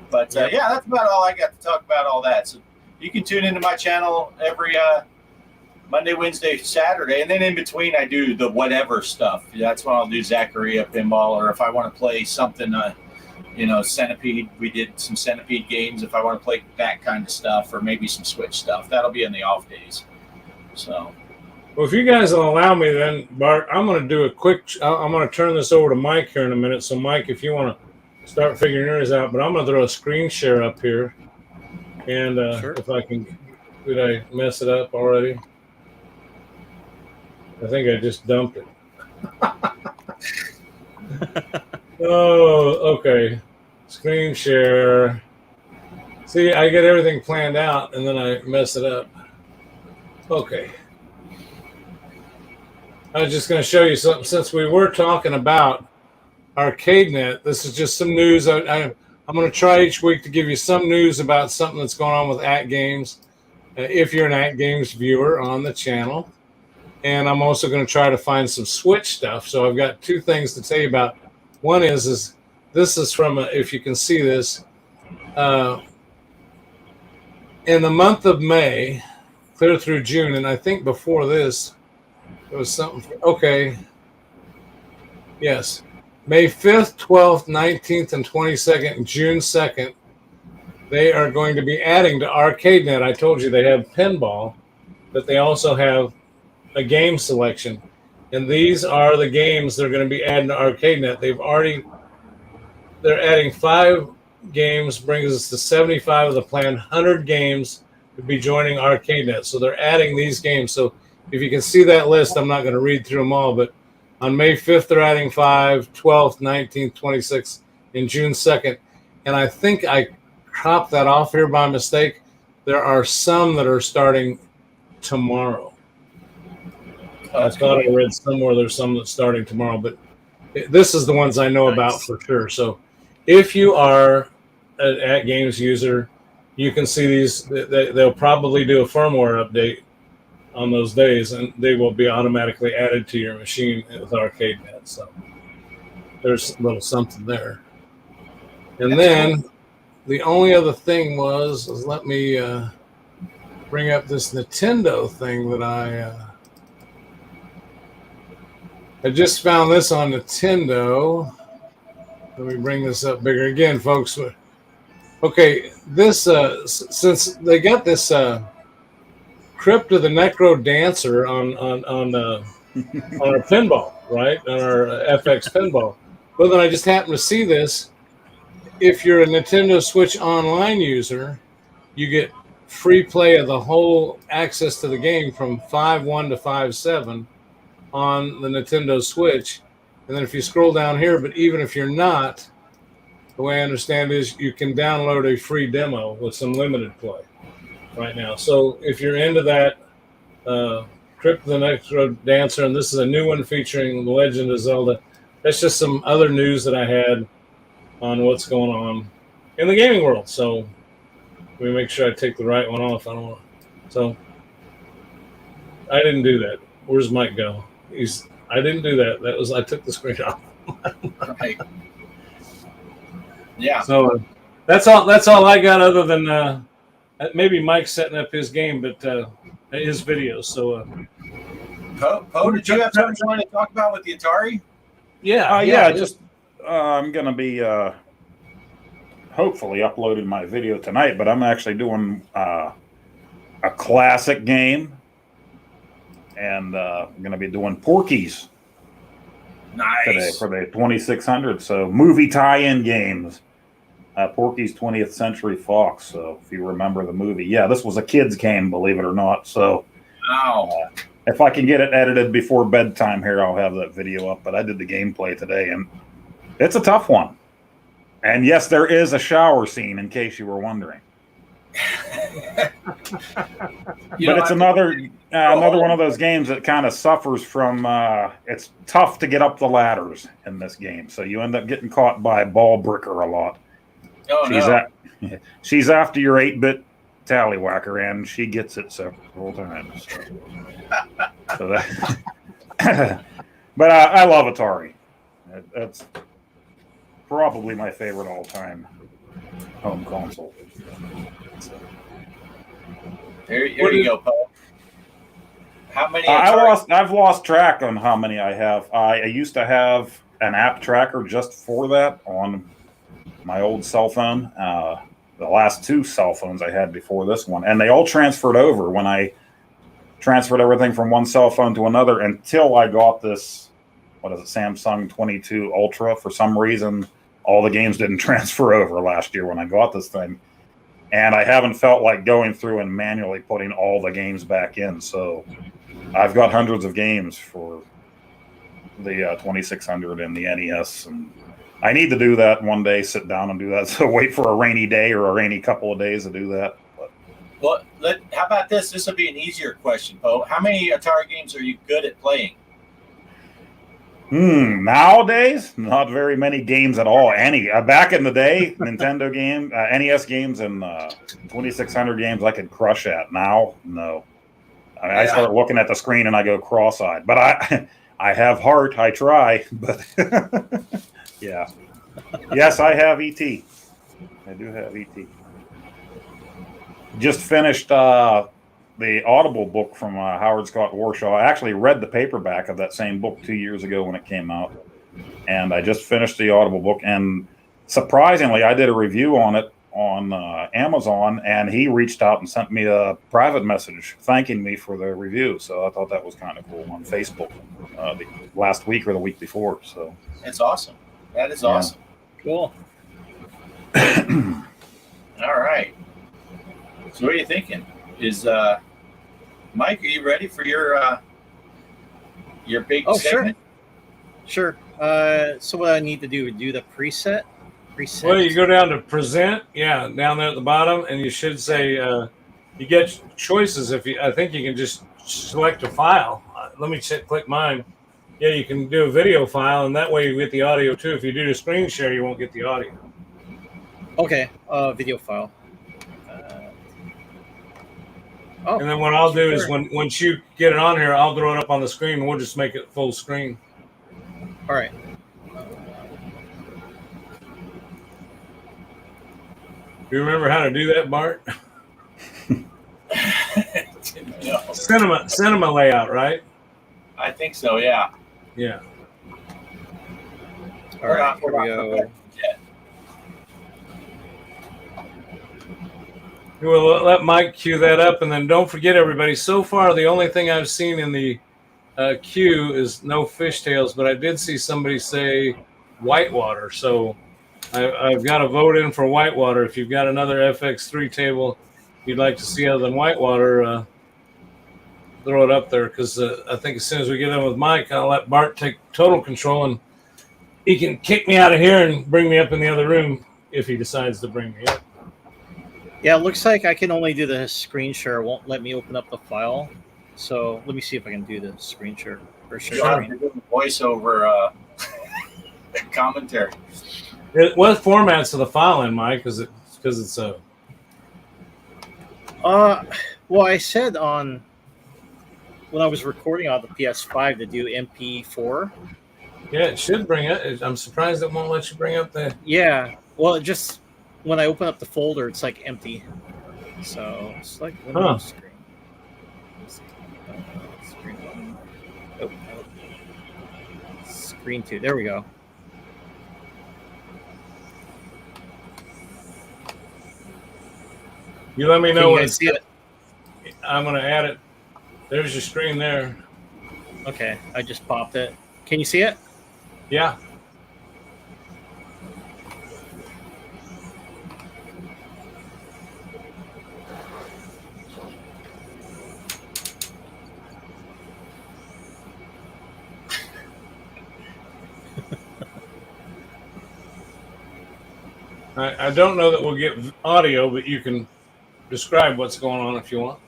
But that's about all I got to talk about all that. So you can tune into my channel every Monday, Wednesday, Saturday, and then in between I do the whatever stuff. That's when I'll do Zaccaria pinball, or if I want to play something, Centipede. We did some Centipede games. If I want to play that kind of stuff, or maybe some Switch stuff, that'll be in the off days. So.
Well, if you guys will allow me, then Bart, I'm going to do a quick. I'm going to turn this over to Mike here in a minute. So, Mike, if you want to start figuring yours out, but I'm going to throw a screen share up here, and
Sure.
If I can, did I mess it up already? I think I just dumped it. Oh, okay. Screen share. See, I get everything planned out, and then I mess it up. Okay. I was just going to show you something. Since we were talking about ArcadeNet, this is just some news. I'm going to try each week to give you some news about something that's going on with AtGames, if you're an AtGames viewer on the channel. And I'm also going to try to find some Switch stuff. So I've got 2 things to tell you about. One is this is from, if you can see this, in the month of May, clear through June, and I think before this, there was something. Okay. Yes. May 5th, 12th, 19th, and 22nd, and June 2nd, they are going to be adding to ArcadeNet. I told you they have pinball, but they also have a game selection. And these are the games they're going to be adding to ArcadeNet. They're adding 5 games, brings us to 75 of the planned 100 games to be joining ArcadeNet. So they're adding these games. So if you can see that list, I'm not going to read through them all, but on May 5th, they're adding 5, 12th, 19th, 26th, and June 2nd. And I think I cropped that off here by mistake. There are some that are starting tomorrow. I thought I read somewhere there's some that's starting tomorrow, but this is the ones I know about for sure. So if you are an At Games user, you can see these. They'll probably do a firmware update on those days, and they will be automatically added to your machine with ArcadeNet. So there's a little something there. And then the only other thing was let me bring up this Nintendo thing that I just found this on Nintendo. Let me bring this up bigger again, folks. Okay, this since they got this Crypt of the Necro Dancer on our pinball, right? On our FX pinball. Well, then I just happened to see this. If you're a Nintendo Switch Online user, you get free play of the whole access to the game from 5.1 to 5.7 on the Nintendo Switch. And then if you scroll down here, but even if you're not, the way I understand it is you can download a free demo with some limited play right now. So if you're into that, Crypt of the Necro Dancer, and this is a new one featuring The Legend of Zelda. That's just some other news that I had on what's going on in the gaming world. So let me make sure I take the right one off. I don't want to. So I didn't do that. Where's Mike go? I didn't do that. I took the screen off.
Right. Yeah.
So that's all I got, other than maybe Mike setting up his game, but his videos. So
Poe, did you have something you want to talk about with the Atari?
Just I'm going to be hopefully uploading my video tonight, but I'm actually doing a classic game, and I'm going to be doing Porky's today for the 2600. So movie tie-in games, Porky's 20th Century Fox. So if you remember the movie, this was a kid's game, believe it or not. So if I can get it edited before bedtime here, I'll have that video up. But I did the gameplay today, and it's a tough one. And yes, there is a shower scene, in case you were wondering. But it's another one of those games that kind of suffers from it's tough to get up the ladders in this game. So you end up getting caught by a ball bricker a lot. She's after your 8-bit tallywhacker, and she gets it several times. But I love Atari. That's probably my favorite all-time home console.
There you go, Paul. How many?
I've lost track on how many I have. I used to have an app tracker just for that on my old cell phone. The last 2 cell phones I had before this one, and they all transferred over when I transferred everything from one cell phone to another until I got this, Samsung 22 Ultra. For some reason, all the games didn't transfer over last year when I got this thing. And I haven't felt like going through and manually putting all the games back in. So I've got hundreds of games for the 2600 and the NES. And I need to do that one day, sit down and do that. So wait for a rainy day or a rainy couple of days to do that.
Well, how about this? This will be an easier question, Poe. How many Atari games are you good at playing?
Nowadays, not very many games at all. Back in the day, Nintendo game, NES games, and 2600 games I could crush at. Now, no. I start looking at the screen and I go cross-eyed. But I have heart. I try. But yeah, yes, I have ET. I do have ET. Just finished the Audible book from Howard Scott Warshaw. I actually read the paperback of that same book 2 years ago when it came out. And I just finished the Audible book. And surprisingly, I did a review on it on Amazon, and he reached out and sent me a private message thanking me for the review. So I thought that was kind of cool on Facebook the last week or the week before. So
it's awesome. That is awesome.
Cool.
All right. So what are you thinking? Is Mike, are you ready for your big segment?
Sure. So what I need to do the preset.
Well, you go down to present, down there at the bottom, and you should say you get choices. I think you can just select a file. let me click mine. Yeah, you can do a video file, and that way you get the audio too. If you do the screen share, you won't get the audio.
Okay. Video file. Oh.
And then what I'll do is
sure.
once you get it on here, I'll throw it up on the screen, and we'll just make it full screen.
All right.
Do you remember how to do that, Bart?
No.
Cinema layout, right?
I think so. Yeah.
Yeah.
All right. Here we go.
We'll let Mike cue that up, and then don't forget, everybody. So far, the only thing I've seen in the queue is no fishtails, but I did see somebody say whitewater. So I've got a vote in for whitewater. If you've got another FX3 table you'd like to see other than whitewater, throw it up there, because I think as soon as we get in with Mike, I'll let Bart take total control, and he can kick me out of here and bring me up in the other room if he decides to bring me up.
Yeah, it looks like I can only do the screen share. It won't let me open up the file. So let me see if I can do the screen share or share
You'll have
screen.
to do the voiceover commentary.
What format's to the file in, Mike? Because it's a.
Well, I said when I was recording on the PS5 to do MP4.
Yeah, it should bring it. I'm surprised it won't let you bring up the.
Yeah. Well, it just when I open up the folder, it's like empty. So it's like Windows screen. Screen one. Oh, no. Screen two. There we go.
You let me
Can
know
you
when
guys see it?
I'm going to add it. There's your screen there.
Okay, I just popped it. Can you see it?
Yeah. I don't know that we'll get audio, but you can describe what's going on if you want.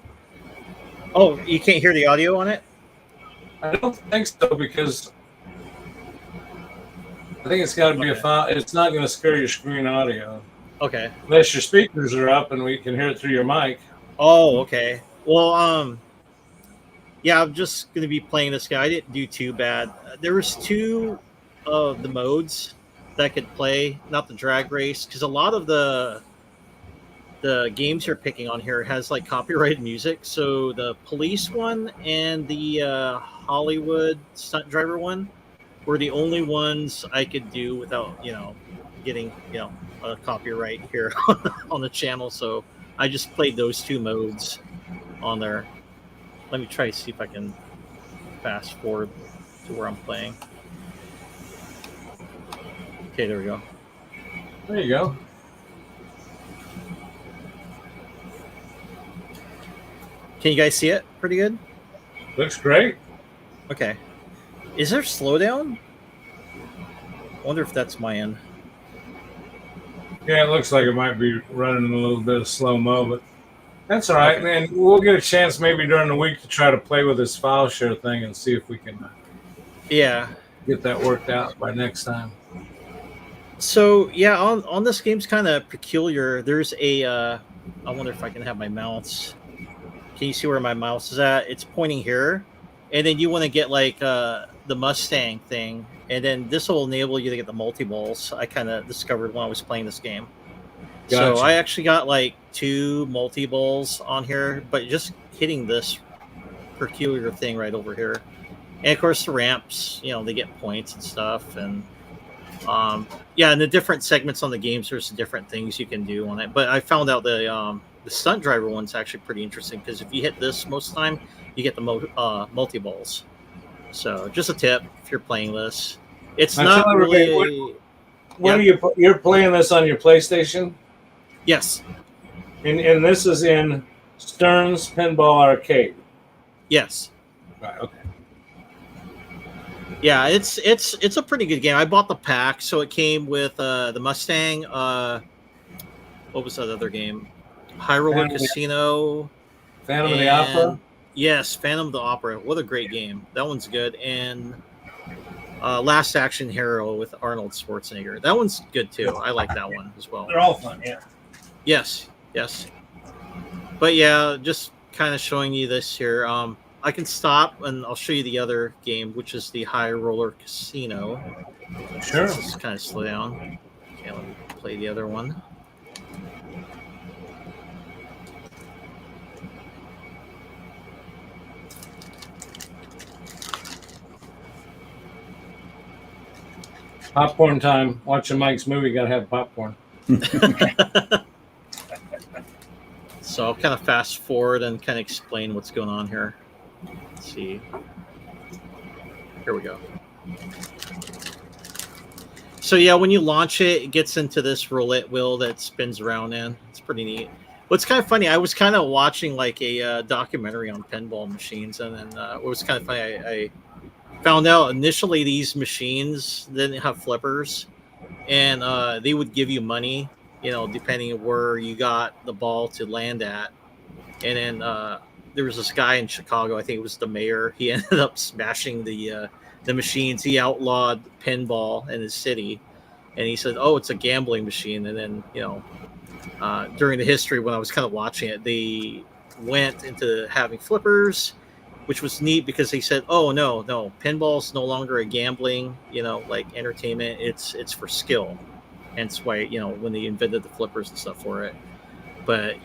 Oh, you can't hear the audio on it?
I don't think so, because I think it's got to be a file. It's not going to scare your screen audio.
Okay.
Unless your speakers are up and we can hear it through your mic.
Oh, okay. Well, yeah, I'm just gonna be playing this guy. I didn't do too bad. There was two of the modes that I could play, not the drag race, because a lot of the games you're picking on here has like copyrighted music. So the police one and the Hollywood stunt driver one were the only ones I could do without, getting, a copyright here on the channel. So I just played those two modes on there. Let me try to see if I can fast forward to where I'm playing. Okay, there we go.
There you go.
Can you guys see it pretty good?
Looks great.
Okay. Is there slowdown? I wonder if that's my end.
Yeah, it looks like it might be running a little bit of slow-mo, but that's all right, man. We'll get a chance maybe during the week to try to play with this file share thing and see if we can get that worked out by next time.
So, yeah, on this game's kind of peculiar. There's I wonder if I can have my mouse. Can you see where my mouse is at? It's pointing here. And then you want to get like the Mustang thing. And then this will enable you to get the multi-balls. I kind of discovered when I was playing this game.
Gotcha.
So I actually got like 2 multi-balls on here, but just hitting this peculiar thing right over here. And of course the ramps, they get points and stuff. And and the different segments on the games, there's different things you can do on it. But I found out the stunt driver one's actually pretty interesting, because if you hit this most of the time, you get the multi-balls. So just a tip if you're playing this. It's not really...
You're playing this on your PlayStation?
Yes.
And this is in Stern's Pinball Arcade?
Yes.
Right, okay.
Yeah, it's a pretty good game. I bought the pack, so it came with the Mustang. What was that other game? High Roller Casino.
Phantom of the Opera?
Yes, Phantom of the Opera. What a great game. That one's good. And Last Action Hero with Arnold Schwarzenegger. That one's good too. I like that one as well.
They're all fun. Yeah.
Yes, yes. But yeah, just kind of showing you this here. I can stop and I'll show you the other game, which is the High Roller Casino.
Sure.
Let's just kind of slow down. Okay, let me play the other one.
Popcorn time. Watching Mike's movie, gotta have popcorn.
So I'll kind of fast forward and kind of explain what's going on here. Let's see. Here we go. So yeah, when you launch it, it gets into this roulette wheel that spins around in. It's pretty neat. What's kind of funny, I was kind of watching like a documentary on pinball machines, and then what was kind of funny, I found out initially these machines didn't have flippers, and they would give you money, depending on where you got the ball to land at. And then there was this guy in Chicago, I think it was the mayor. He ended up smashing the machines. He outlawed pinball in his city, and he said, "Oh, it's a gambling machine." And then during the history when I was kind of watching it, they went into having flippers, which was neat because they said, "Oh no, pinball's no longer a gambling, like entertainment. It's for skill." Hence why when they invented the flippers and stuff for it. But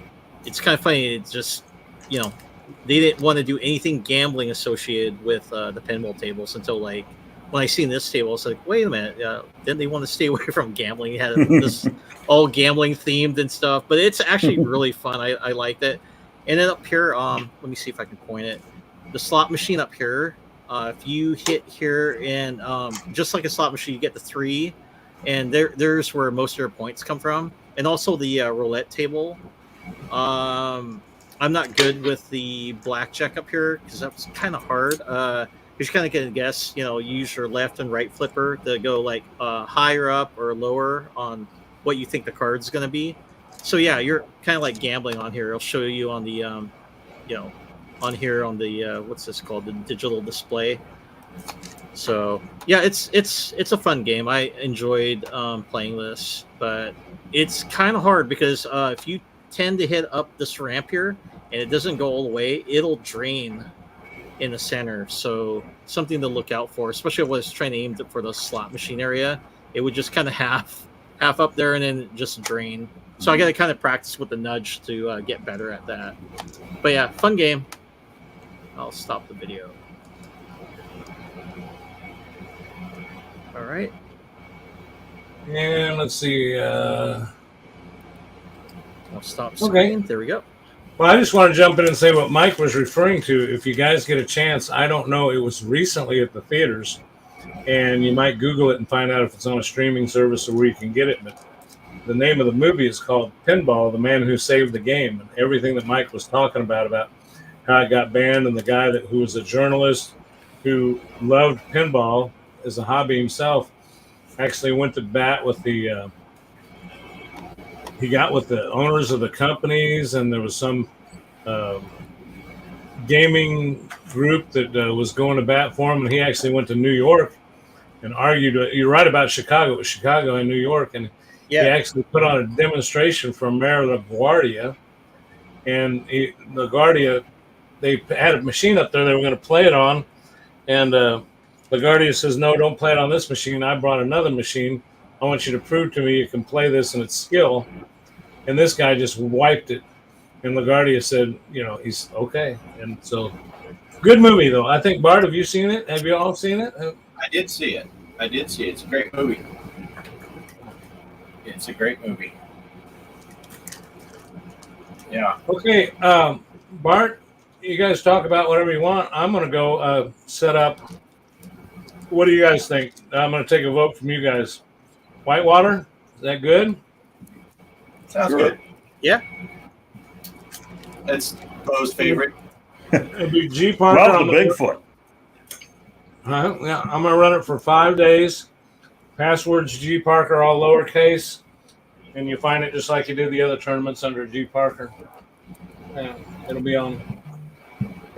it's kind of funny. It's just they didn't want to do anything gambling associated with the pinball tables until like when I seen this table, it's like, wait a minute, didn't they want to stay away from gambling? It had this all gambling themed and stuff, but it's actually really fun. I liked it. And then up here, let me see if I can point it. The slot machine up here, if you hit here and just like a slot machine, you get the 3, and there's where most of your points come from. And also the roulette table. I'm not good with the blackjack up here because that's kind of hard. You're kind of gonna guess, use your left and right flipper to go like higher up or lower on what you think the card's gonna be. So yeah, you're kind of like gambling on here. I'll show you on the, on here on the what's this called, the digital display. So yeah, it's a fun game. I enjoyed playing this, but it's kind of hard because if you tend to hit up this ramp here and it doesn't go all the way, it'll drain in the center. So something to look out for, especially if I was trying to aim for the slot machine area. It would just kind of half up there and then just drain. So I got to kind of practice with the nudge to get better at that. But yeah, fun game. I'll stop the video. All right.
And let's see.
I'll stop screen.
Okay.
There we go.
Well, I just want to jump in and say what Mike was referring to. If you guys get a chance, I don't know. It was recently at the theaters, and you might Google it and find out if it's on a streaming service or where you can get it. But the name of the movie is called Pinball, The Man Who Saved the Game. And everything that Mike was talking about how it got banned, and the guy who was a journalist who loved pinball as a hobby himself, actually went to bat with the he got with the owners of the companies, and there was some gaming group that was going to bat for him, and he actually went to New York and argued. You're right about Chicago. It was Chicago and New York, and he actually put on a demonstration for Mayor LaGuardia, and LaGuardia, they had a machine up there they were going to play it on, and LaGuardia says, "No, don't play it on this machine. I brought another machine. I want you to prove to me you can play this and its skill." And this guy just wiped it. And LaGuardia said, he's okay. And so, good movie, though. I think, Bart, have you seen it? Have you all seen it?
I did see it. It's a great movie. It's a great movie. Yeah.
Okay, Bart, you guys talk about whatever you want. I'm going to go set up. What do you guys think? I'm going to take a vote from you guys. Whitewater? Is that good?
Sounds good.
Yeah.
That's Bo's favorite.
It'll be G.Parker.
Love the Bigfoot.
Yeah, I'm going to run it for 5 days. Password's G.Parker, all lowercase. And you find it just like you do the other tournaments under G.Parker. Yeah, it'll be on.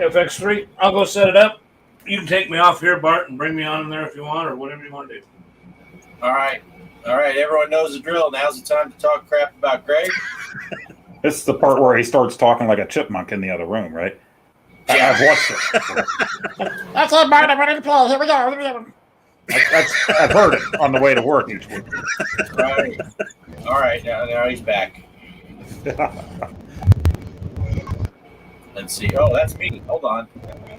FX3. I'll go set it up. You can take me off here, Bart, and bring me on in there if you want, or whatever you want to do.
All right. Everyone knows the drill. Now's the time to talk crap about Greg.
This is the part where he starts talking like a chipmunk in the other room, right?
Yeah.
I've watched it.
That's it, Bart. I'm ready to play. Here we go.
I've heard it on the way to work each week.
Right. All right. Now he's back. Let's see. Oh, that's me. Hold on.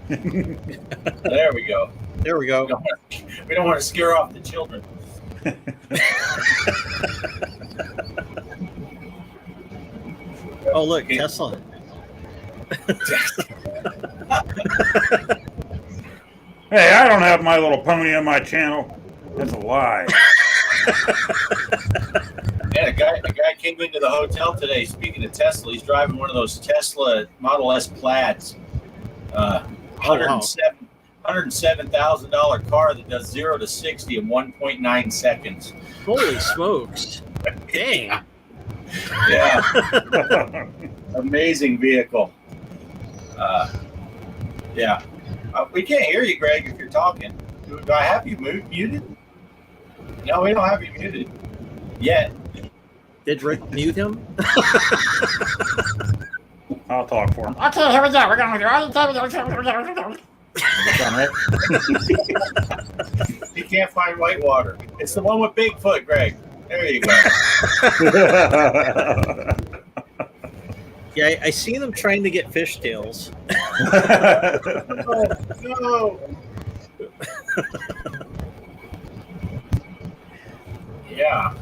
There we go.
There we go.
We don't want to scare off the children.
Oh, look, Tesla.
Hey, I don't have My Little Pony on my channel. That's a lie.
Yeah, a guy came into the hotel today. Speaking of Tesla, he's driving one of those Tesla Model S Plaids. $107,000 car that does 0 to 60 in 1.9 seconds.
Holy smokes. Dang.
Yeah. Amazing vehicle. Yeah. We can't hear you, Greg, if you're talking. Do I have you muted? No, we don't have you muted yet.
Did Rick mute him?
I'll talk for him.
Okay, here we go. We're going to do all the time.
You can't find Whitewater. It's the one with Bigfoot, Greg. There you go.
Yeah, I seen him trying to get fishtails.
No. Yeah.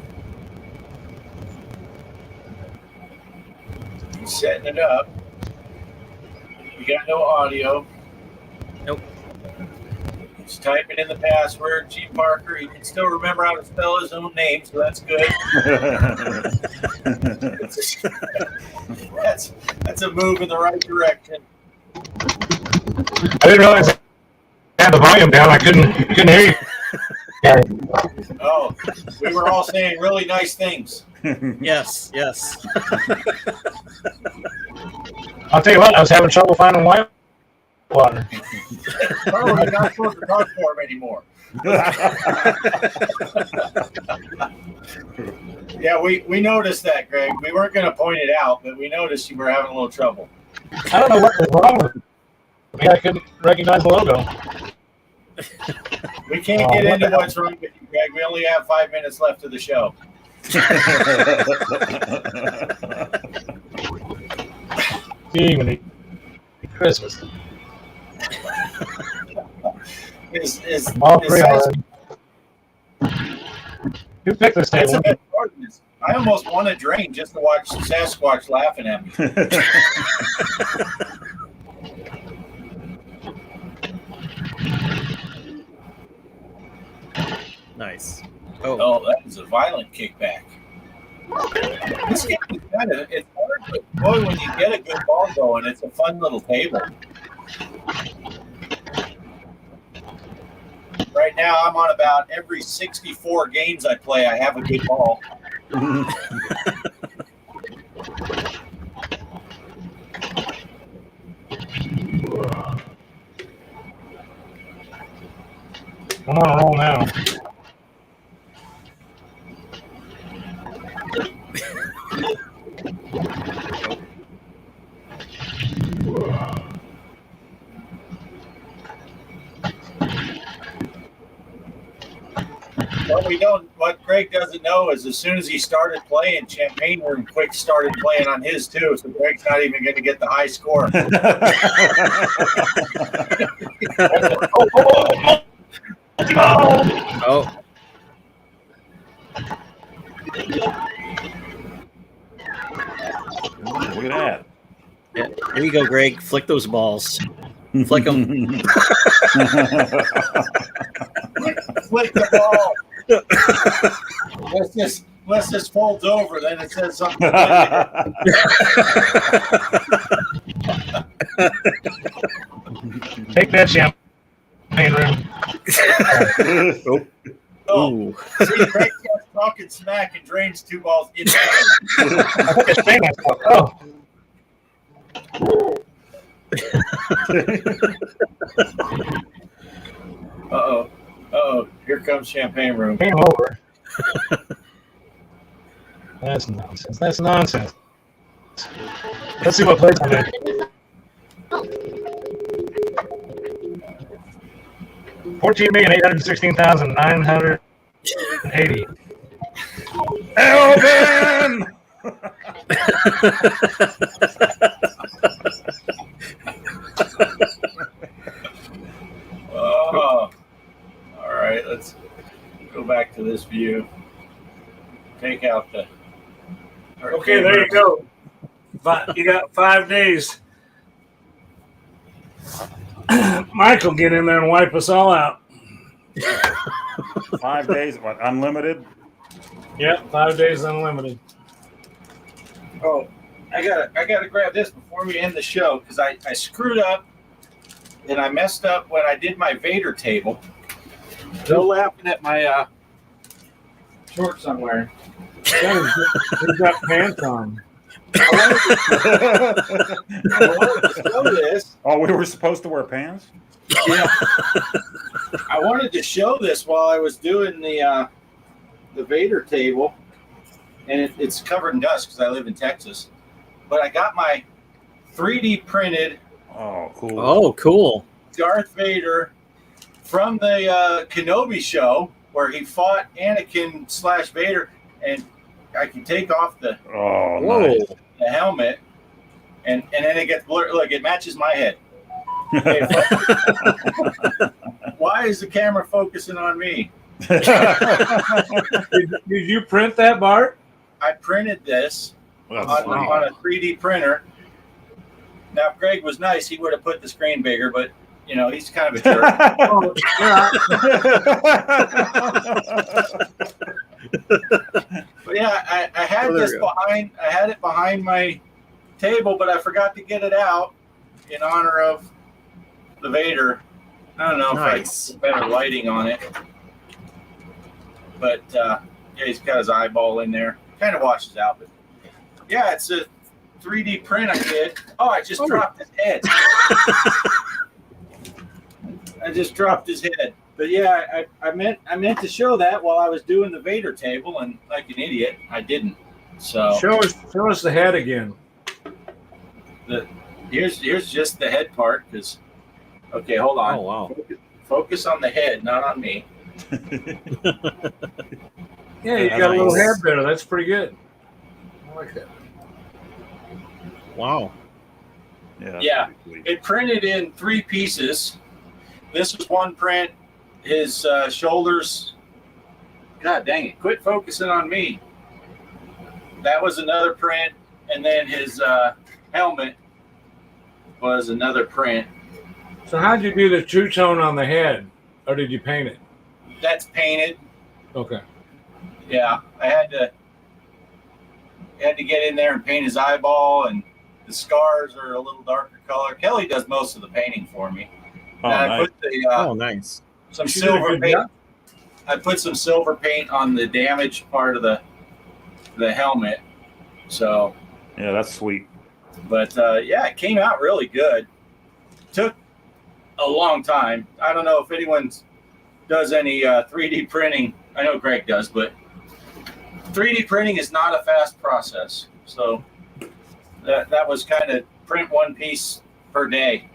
He's setting it up. You got no audio.
Nope.
He's typing in the password, G.Parker. He can still remember how to spell his own name, so that's good. That's a move in the right direction.
I didn't realize I had the volume down. I couldn't hear you.
Oh, we were all saying really nice things.
Yes.
I'll tell you what, I was having trouble finding Whitewater.
Oh, we're not supposed to talk for him anymore. Yeah, we noticed that, Greg. We weren't going to point it out, but we noticed you were having a little trouble.
I don't know what was wrong with it. Maybe I couldn't recognize the logo.
We can't get into what's wrong with you, Greg. We only have 5 minutes left of the show.
Even Christmas. Who picked this
That's
table?
a bit hard. I almost want to drain just to watch Sasquatch laughing at me.
Nice.
Oh, that was a violent kickback. This game is it's hard, but boy, when you get a good ball going, it's a fun little table. Right now, I'm on about every 64 games I play, I have a good ball.
I'm on a roll now.
What Greg doesn't know is as soon as he started playing, Champagne Room Quick started playing on his too, so Greg's not even going to get the high score.
Oh.
Look at that.
Yeah. There you go, Greg. Flick those balls. Flick them.
Flick the ball. Unless this folds over, then it says something.
Take that Champagne Room.
Oh, see, Greg starts talking smack and drains 2 balls inside.
I think it's famous. Oh.
Uh-oh. Here comes Champagne Room.
Game over. That's nonsense. That's nonsense. Let's see what plays I'm in. 14,816,980.
Elvin!
Oh, all right. Let's go back to this view. Take out the.
Okay, there you go. You got 5 days. Mike will get in there and wipe us all out.
5 days, what, unlimited?
Yep, 5 days unlimited.
Oh, I gotta grab this before we end the show because I screwed up and I messed up when I did my Vader table. Still laughing at my shorts I'm wearing.
He's got pants on.
I wanted to show this.
Oh, we were supposed to wear pants?
Yeah. I wanted to show this while I was doing the Vader table, and it's covered in dust because I live in Texas. But I got my 3D printed
Oh, cool.
Oh, cool.
Darth Vader from the Kenobi show where he fought Anakin / Vader, and I can take off the
Oh,
Whoa.
nice.
helmet, and then it gets blurred. Look, it matches my head. Hey, why is the camera focusing on me?
Did you print that, Bart?
I printed this
That's
on
sweet.
a 3D printer. Now, if Greg was nice, he would have put the screen bigger, but you know he's kind of a jerk.
Oh, yeah.
But yeah, I had
Oh, there
this
we go.
behind. I had it behind my table, but I forgot to get it out in honor of the Vader. I don't know
Nice.
if I put better lighting on it, but yeah, he's got his eyeball in there. Kind of washes out, but yeah, it's a 3D print I did. Oh, I just dropped his head. I just dropped his head. But yeah, I meant to show that while I was doing the Vader table, and like an idiot, I didn't. So
Show us the head again.
here's just the head part. Because okay, hold on.
Oh, wow.
Focus on the head, not on me.
Yeah, you
Yeah,
got a little
nice.
head there. That's pretty good. I like that.
Wow.
Yeah.
pretty sweet.
It printed in 3 pieces. This was one print. His shoulders. God dang it! Quit focusing on me. That was another print, and then his helmet was another print.
So how'd you do the true tone on the head? Or did you paint it?
That's painted.
Okay.
Yeah, I had to get in there and paint his eyeball, and the scars are a little darker color. Kelly does most of the painting for me.
Oh,
And I
nice.
put the
Oh, nice.
some
She did a
silver
good
paint.
job.
I put some silver paint on the damaged part of the helmet. So,
Yeah, that's sweet.
but yeah, it came out really good. Took a long time. I don't know if anyone does any 3D printing. I know Greg does, but 3D printing is not a fast process. So that was kind of print one piece per day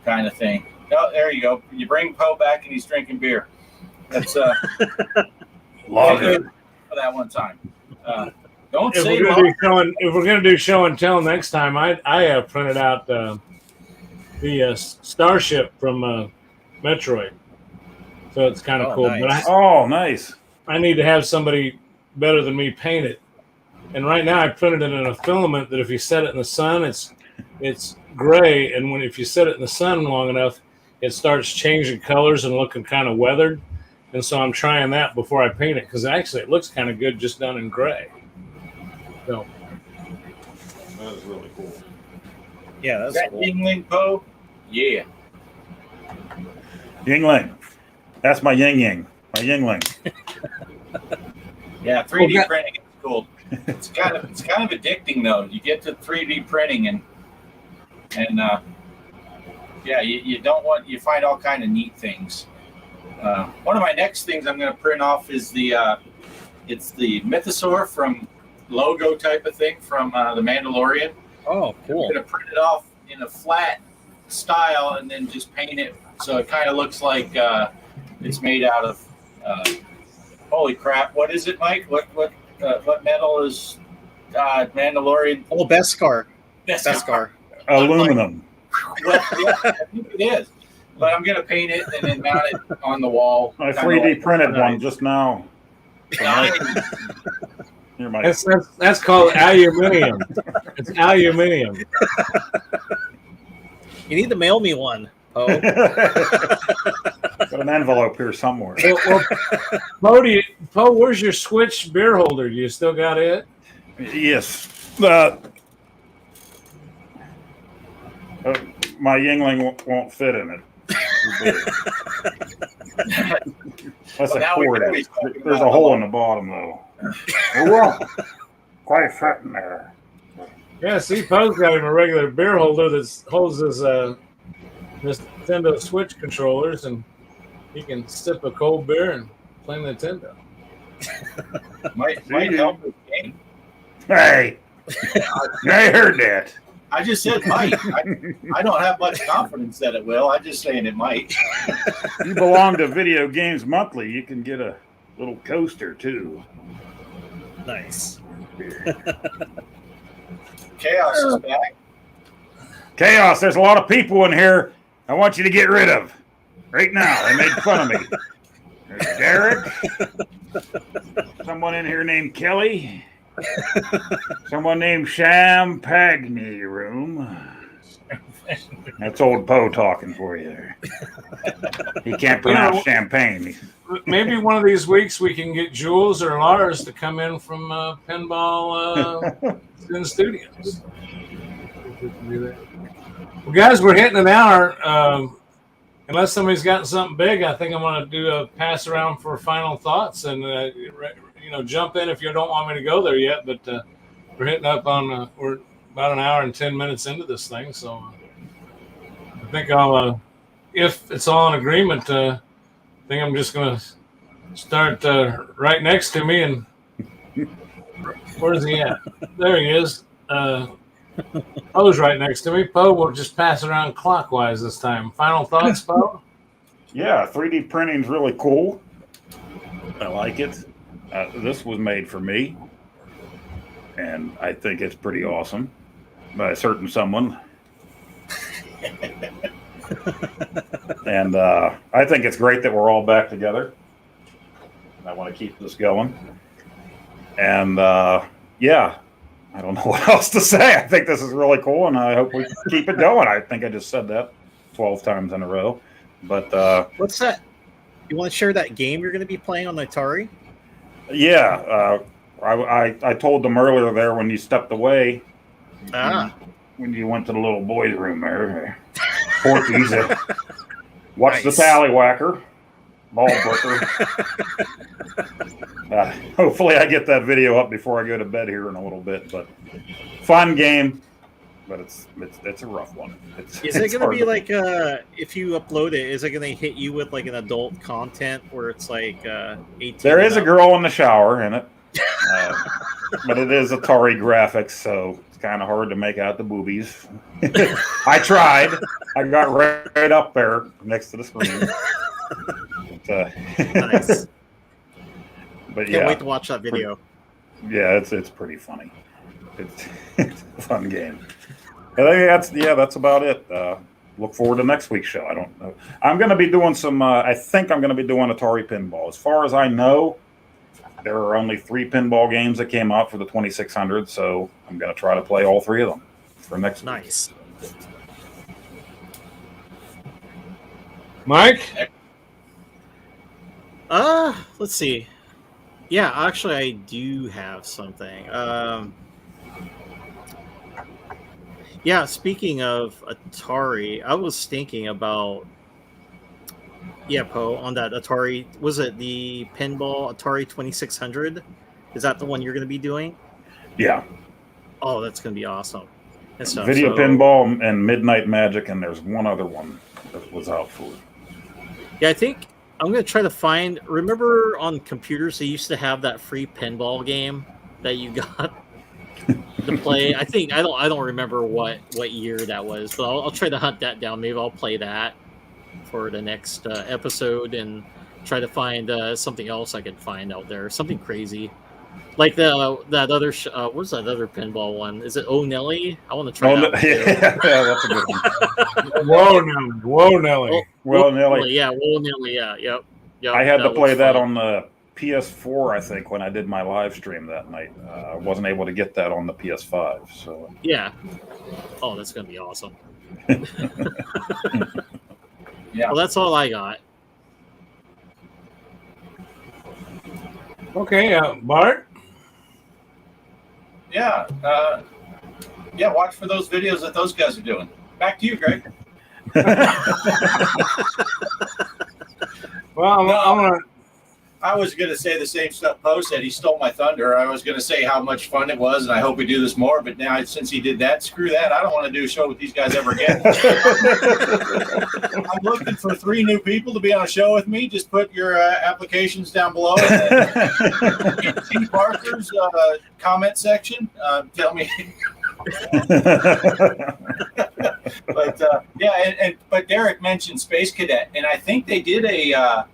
kind of thing. Oh, there you go. You bring Poe back and he's drinking beer. That's
Love it.
for that one time. Don't
If
say
we're gonna do show and tell next time, I have printed out the starship from Metroid, so it's kind of
Oh,
cool.
nice.
But
Oh, nice.
I need to have somebody better than me paint it. And right now, I printed it in a filament that if you set it in the sun, it's gray, and if you set it in the sun long enough, it starts changing colors and looking kind of weathered. And so I'm trying that before I paint it because actually it looks kind of good just done in gray. So
That is really cool.
Yeah,
Is
that's
that
cool.
Yingling Poe? Yeah.
Yingling. That's my yin yang. My Yingling.
Yeah, 3D
Well,
printing is cool. It's kind of addicting though. You get to 3D printing and Yeah, you don't want, you find all kind of neat things. One of my next things I'm going to print off is it's the mythosaur from logo type of thing from the Mandalorian.
Oh,
I'm
cool.
going to print it off in a flat style and then just paint it so it kind of looks like it's made out of. Holy crap! What is it, Mike? What metal is Mandalorian?
Oh, Beskar.
Beskar.
Aluminum.
Well, yeah, I think it is. But I'm gonna paint it and then mount it on the wall.
I
kinda
3D
like
printed
Fortnite.
one just now.
Nice.
Here, Mike.
That's called aluminium. It's aluminium.
You need to mail me one. Oh,
Got an envelope here somewhere.
Well, Poe, where's your Switch beer holder? Do you still got it?
Yes. My Yingling won't fit in it. That's
Well,
a
now we
cord.
know he's talking
There's
about
a hole in the bottom, though. It won't quite fit in there.
Yeah, see, Poe's got him a regular beer holder that holds his Nintendo Switch controllers, and he can sip a cold beer and play Nintendo.
Might help with the game.
Hey, I heard that.
I just said might. I don't have much confidence that it will. I'm just saying it might.
You belong to Video Games Monthly. You can get a little coaster too.
nice.
Chaos is back.
Chaos, there's a lot of people in here I want you to get rid of. Right now. They made fun of me. There's Derek. Someone in here named Kelly. Someone named Champagne Room. That's old Poe talking for you there. He can't pronounce champagne.
Maybe one of these weeks we can get Jules or Lars to come in from Pinball in Studios. Well, guys, we're hitting an hour. Unless somebody's got something big, I think I'm going to do a pass around for final thoughts and jump in if you don't want me to go there yet. But we're hitting up on we're about an hour and 10 minutes into this thing, so I think I'll if it's all in agreement. I think I'm just going to start right next to me. And where's he at? There he is. Poe's right next to me. Poe will just pass around clockwise this time. Final thoughts, Poe?
Yeah, 3D printing's really cool. I like it. This was made for me, and I think it's pretty awesome by a certain someone. And I think it's great that we're all back together. I want to keep this going. And yeah, I don't know what else to say. I think this is really cool, and I hope we keep it going. I think I just said that 12 times in a row. But
What's that? You want to share that game you're going to be playing on the Atari?
yeah, I told them earlier there when you stepped away, when you went to the little boys' room there, Porky's, watch the tallywhacker, ball booker. Hopefully I get that video up before I go to bed here in a little bit. But fun game, but it's a rough one.
Is it going to be like if you upload it? Is it going to hit you with like an adult content where it's like 18?
There is a girl in the shower in it, but it is Atari graphics, so it's kind of hard to make out the boobies. I tried. I got right up there next to the screen.
Nice.
But
Can't
yeah,
wait to watch that video.
Yeah, it's pretty funny. It's a fun game. I think that's about it. Look forward to next week's show. I don't know. I'm going to be doing some. I think I'm going to be doing Atari pinball. As far as I know, there are only 3 pinball games that came out for the 2600. So I'm going to try to play all 3 of them for next week.
Nice.
Mike?
Let's see. Yeah, actually, I do have something. Yeah, speaking of Atari, I was thinking about Poe, on that Atari. Was it the pinball Atari 2600? Is that the one you're going to be doing?
Yeah.
Oh, that's going to be awesome. and stuff.
Video Pinball and Midnight Magic, and there's one other one that was out for it.
Yeah, I think I'm gonna try to find. Remember on computers they used to have that free pinball game that you got to play. I think I don't remember what year that was, but I'll try to hunt that down. Maybe I'll play that for the next episode and try to find something else I could find out there, something crazy. Like that other what's that other pinball one? Is it Oh Nelly? I want to try that one too.
Yeah, that's a good one.
Whoa, Nelly.
Well, Nelly.
Yeah, Whoa Nelly. Yeah, yep.
I had to play
was
that
fun.
on the PS4, I think, when I did my live stream that night. I wasn't able to get that on the PS5. So
Yeah. Oh, that's gonna be awesome.
Yeah.
Well, that's all I got.
Okay, Bart.
Yeah. Yeah. Watch for those videos that those guys are doing. Back to you, Greg.
Well,
I was going to say the same stuff Poe said. He stole my thunder. I was going to say how much fun it was, and I hope we do this more. But now, since he did that, screw that. I don't want to do a show with these guys ever again. I'm looking for 3 new people to be on a show with me. Just put your applications down below in the G.Parkers comment section. Tell me. But Derek mentioned Space Cadet, and I think they did a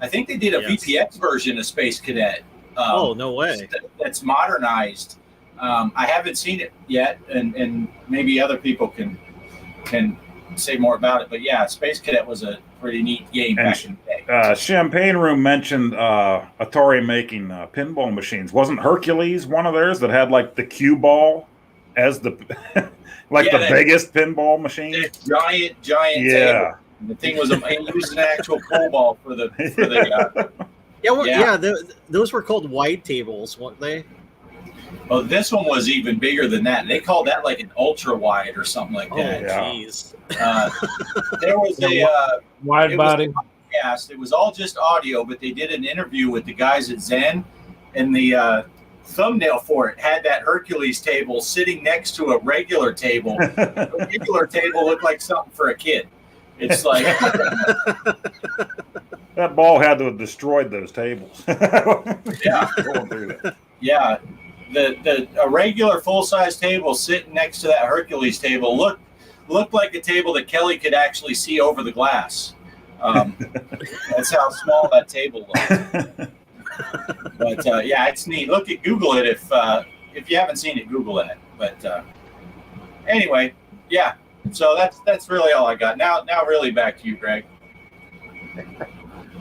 VPX version of Space Cadet.
Oh, no way!
That's modernized. I haven't seen it yet, and maybe other people can say more about it. But yeah, Space Cadet was a pretty neat game back in the day.
Champagne Room mentioned Atari making pinball machines. Wasn't Hercules one of theirs that had like the cue ball as the the biggest pinball machine?
Giant
Yeah.
table. The thing was it used an actual pool ball for the
those were called wide tables, weren't they?
Oh, this one was even bigger than that. They called that like an ultra wide or something like that.
Jeez.
There was a
wide body.
Yes, it was all just audio, but they did an interview with the guys at Zen, and the thumbnail for it had that Hercules table sitting next to a regular table. The regular table looked like something for a kid. It's like
that ball had to have destroyed those tables.
Yeah.
Going through that.
Yeah, a regular full size table sitting next to that Hercules table looked like a table that Kelly could actually see over the glass. That's how small that table looked. But yeah, it's neat. Google it if you haven't seen it. Google it. But anyway, yeah. So that's really all I got. Now really back to you, Greg.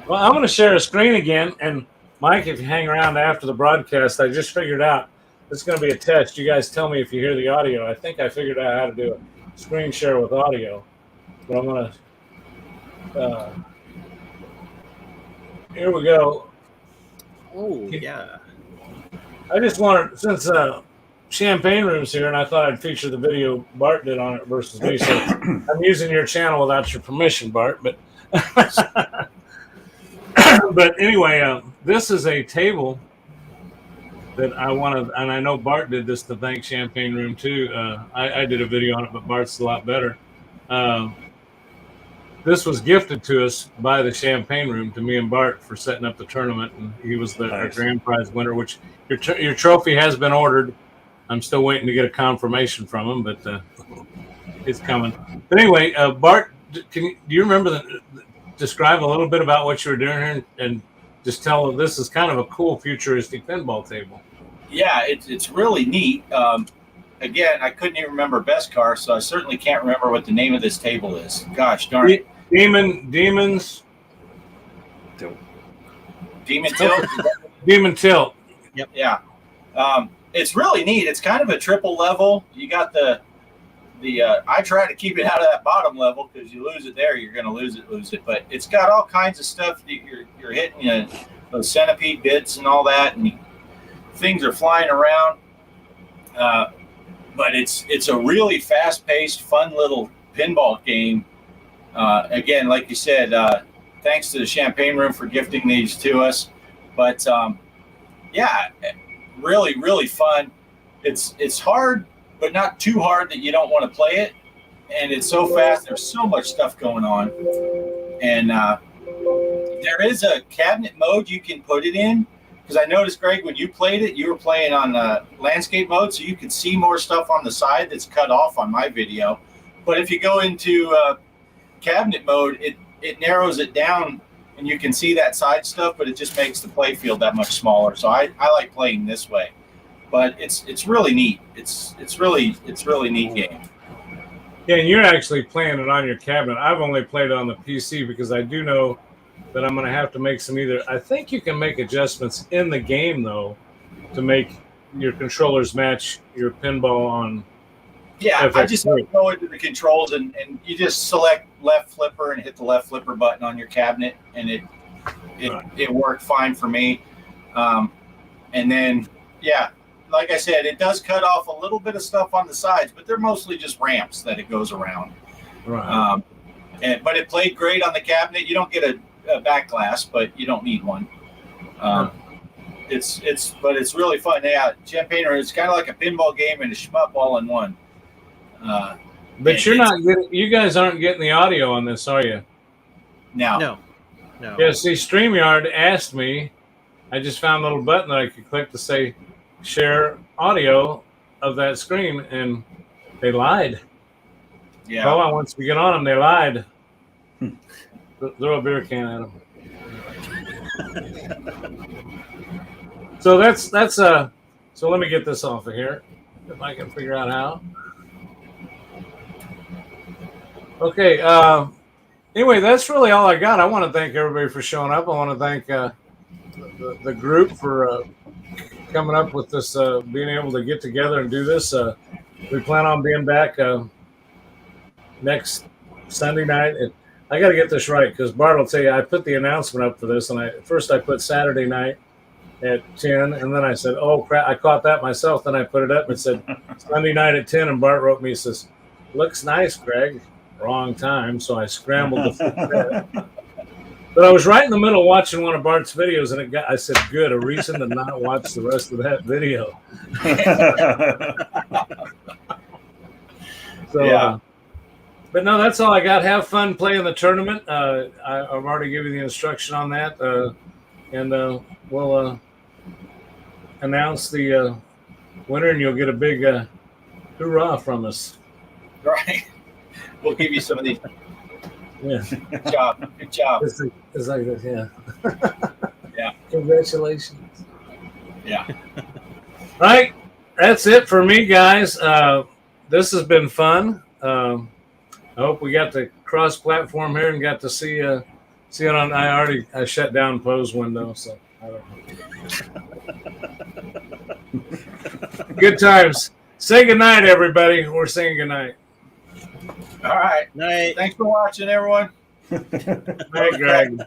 Well, I'm going to share a screen again, and Mike, if you hang around after the broadcast, I just figured out it's going to be a test. You guys tell me if you hear the audio. I think I figured out how to do a screen share with audio, but I'm going to. Here we go.
Oh yeah.
I just wanted, since Champagne Room's here, and I thought I'd feature the video Bart did on it versus me. So I'm using your channel without your permission, Bart. But but anyway, this is a table that I wanted, and I know Bart did this to thank Champagne Room too. I did a video on it, but Bart's a lot better. This was gifted to us by the Champagne Room to me and Bart for setting up the tournament, and he was our grand prize winner. Which your trophy has been ordered. I'm still waiting to get a confirmation from him, but it's coming. But anyway, Bart, do you remember describe a little bit about what you were doing here, and just tell them this is kind of a cool futuristic pinball table.
Yeah, it's really neat. Again, I couldn't even remember Best Car, so I certainly can't remember what the name of this table is. Gosh darn it.
Demons.
Demon Tilt?
Demon Tilt.
Yep.
Yeah. It's really neat. It's kind of a triple level. You got the I try to keep it out of that bottom level because you lose it there, you're going to lose it. But it's got all kinds of stuff that you're hitting, those centipede bits and all that, and things are flying around. But it's a really fast-paced, fun little pinball game. Again, like you said, thanks to the Champagne Room for gifting these to us. But yeah, really, really fun. It's hard but not too hard that you don't want to play it. And it's so fast. There's so much stuff going on. And there is a cabinet mode you can put it in. Because I noticed, Greg, when you played it, you were playing on landscape mode, so you could see more stuff on the side that's cut off on my video. But if you go into cabinet mode, it narrows it down, and you can see that side stuff, but it just makes the play field that much smaller. So I like playing this way. But it's really neat. It's really neat game.
Yeah, and you're actually playing it on your cabinet. I've only played it on the PC because I do know that I'm going to have to make some I think you can make adjustments in the game, though, to make your controllers match your pinball on.
Yeah, I just go into the controls and you just select left flipper and hit the left flipper button on your cabinet, and it worked fine for me. And then, yeah, like I said, it does cut off a little bit of stuff on the sides, but they're mostly just ramps that it goes around.
Right.
But it played great on the cabinet. You don't get a back glass, but you don't need one. It's really fun. Yeah, Champagner is kind of like a pinball game and a shmup all in one.
But you guys aren't getting the audio on this, are you?
No.
Yeah, see, StreamYard asked me. I just found a little button that I could click to say share audio of that screen, and they lied.
Yeah.
Hold on, once we get on them, they lied. Throw a beer can at them. So that's so let me get this off of here if I can figure out how. Okay. Anyway, that's really all I got. I want to thank everybody for showing up. I want to thank the group for coming up with this, being able to get together and do this. We plan on being back next Sunday night. I got to get this right because Bart will tell you I put the announcement up for this, and first I put Saturday night at 10, and then I said, "Oh crap!" I caught that myself. Then I put it up and it said Sunday night at 10, and Bart wrote me, he says, "Looks nice, Greg." Wrong time, so I scrambled to fix that. But I was right in the middle watching one of Bart's videos, and I said, "Good, a reason to not watch the rest of that video." So,
yeah.
But no, that's all I got. Have fun playing the tournament. I've already given you the instruction on that, and we'll announce the winner, and you'll get a big hoorah from us.
Right. We'll give you some of these.
Yeah.
Good job. Good job.
It's like this, yeah.
Yeah.
Congratulations.
Yeah.
Right. That's it for me, guys. This has been fun. I hope we got to cross-platform here and got to see it on. I shut down Poe's window, so I don't know. Good times. Say goodnight, everybody. We're saying goodnight.
All right.
Night.
Thanks for watching, everyone.
Night, Greg.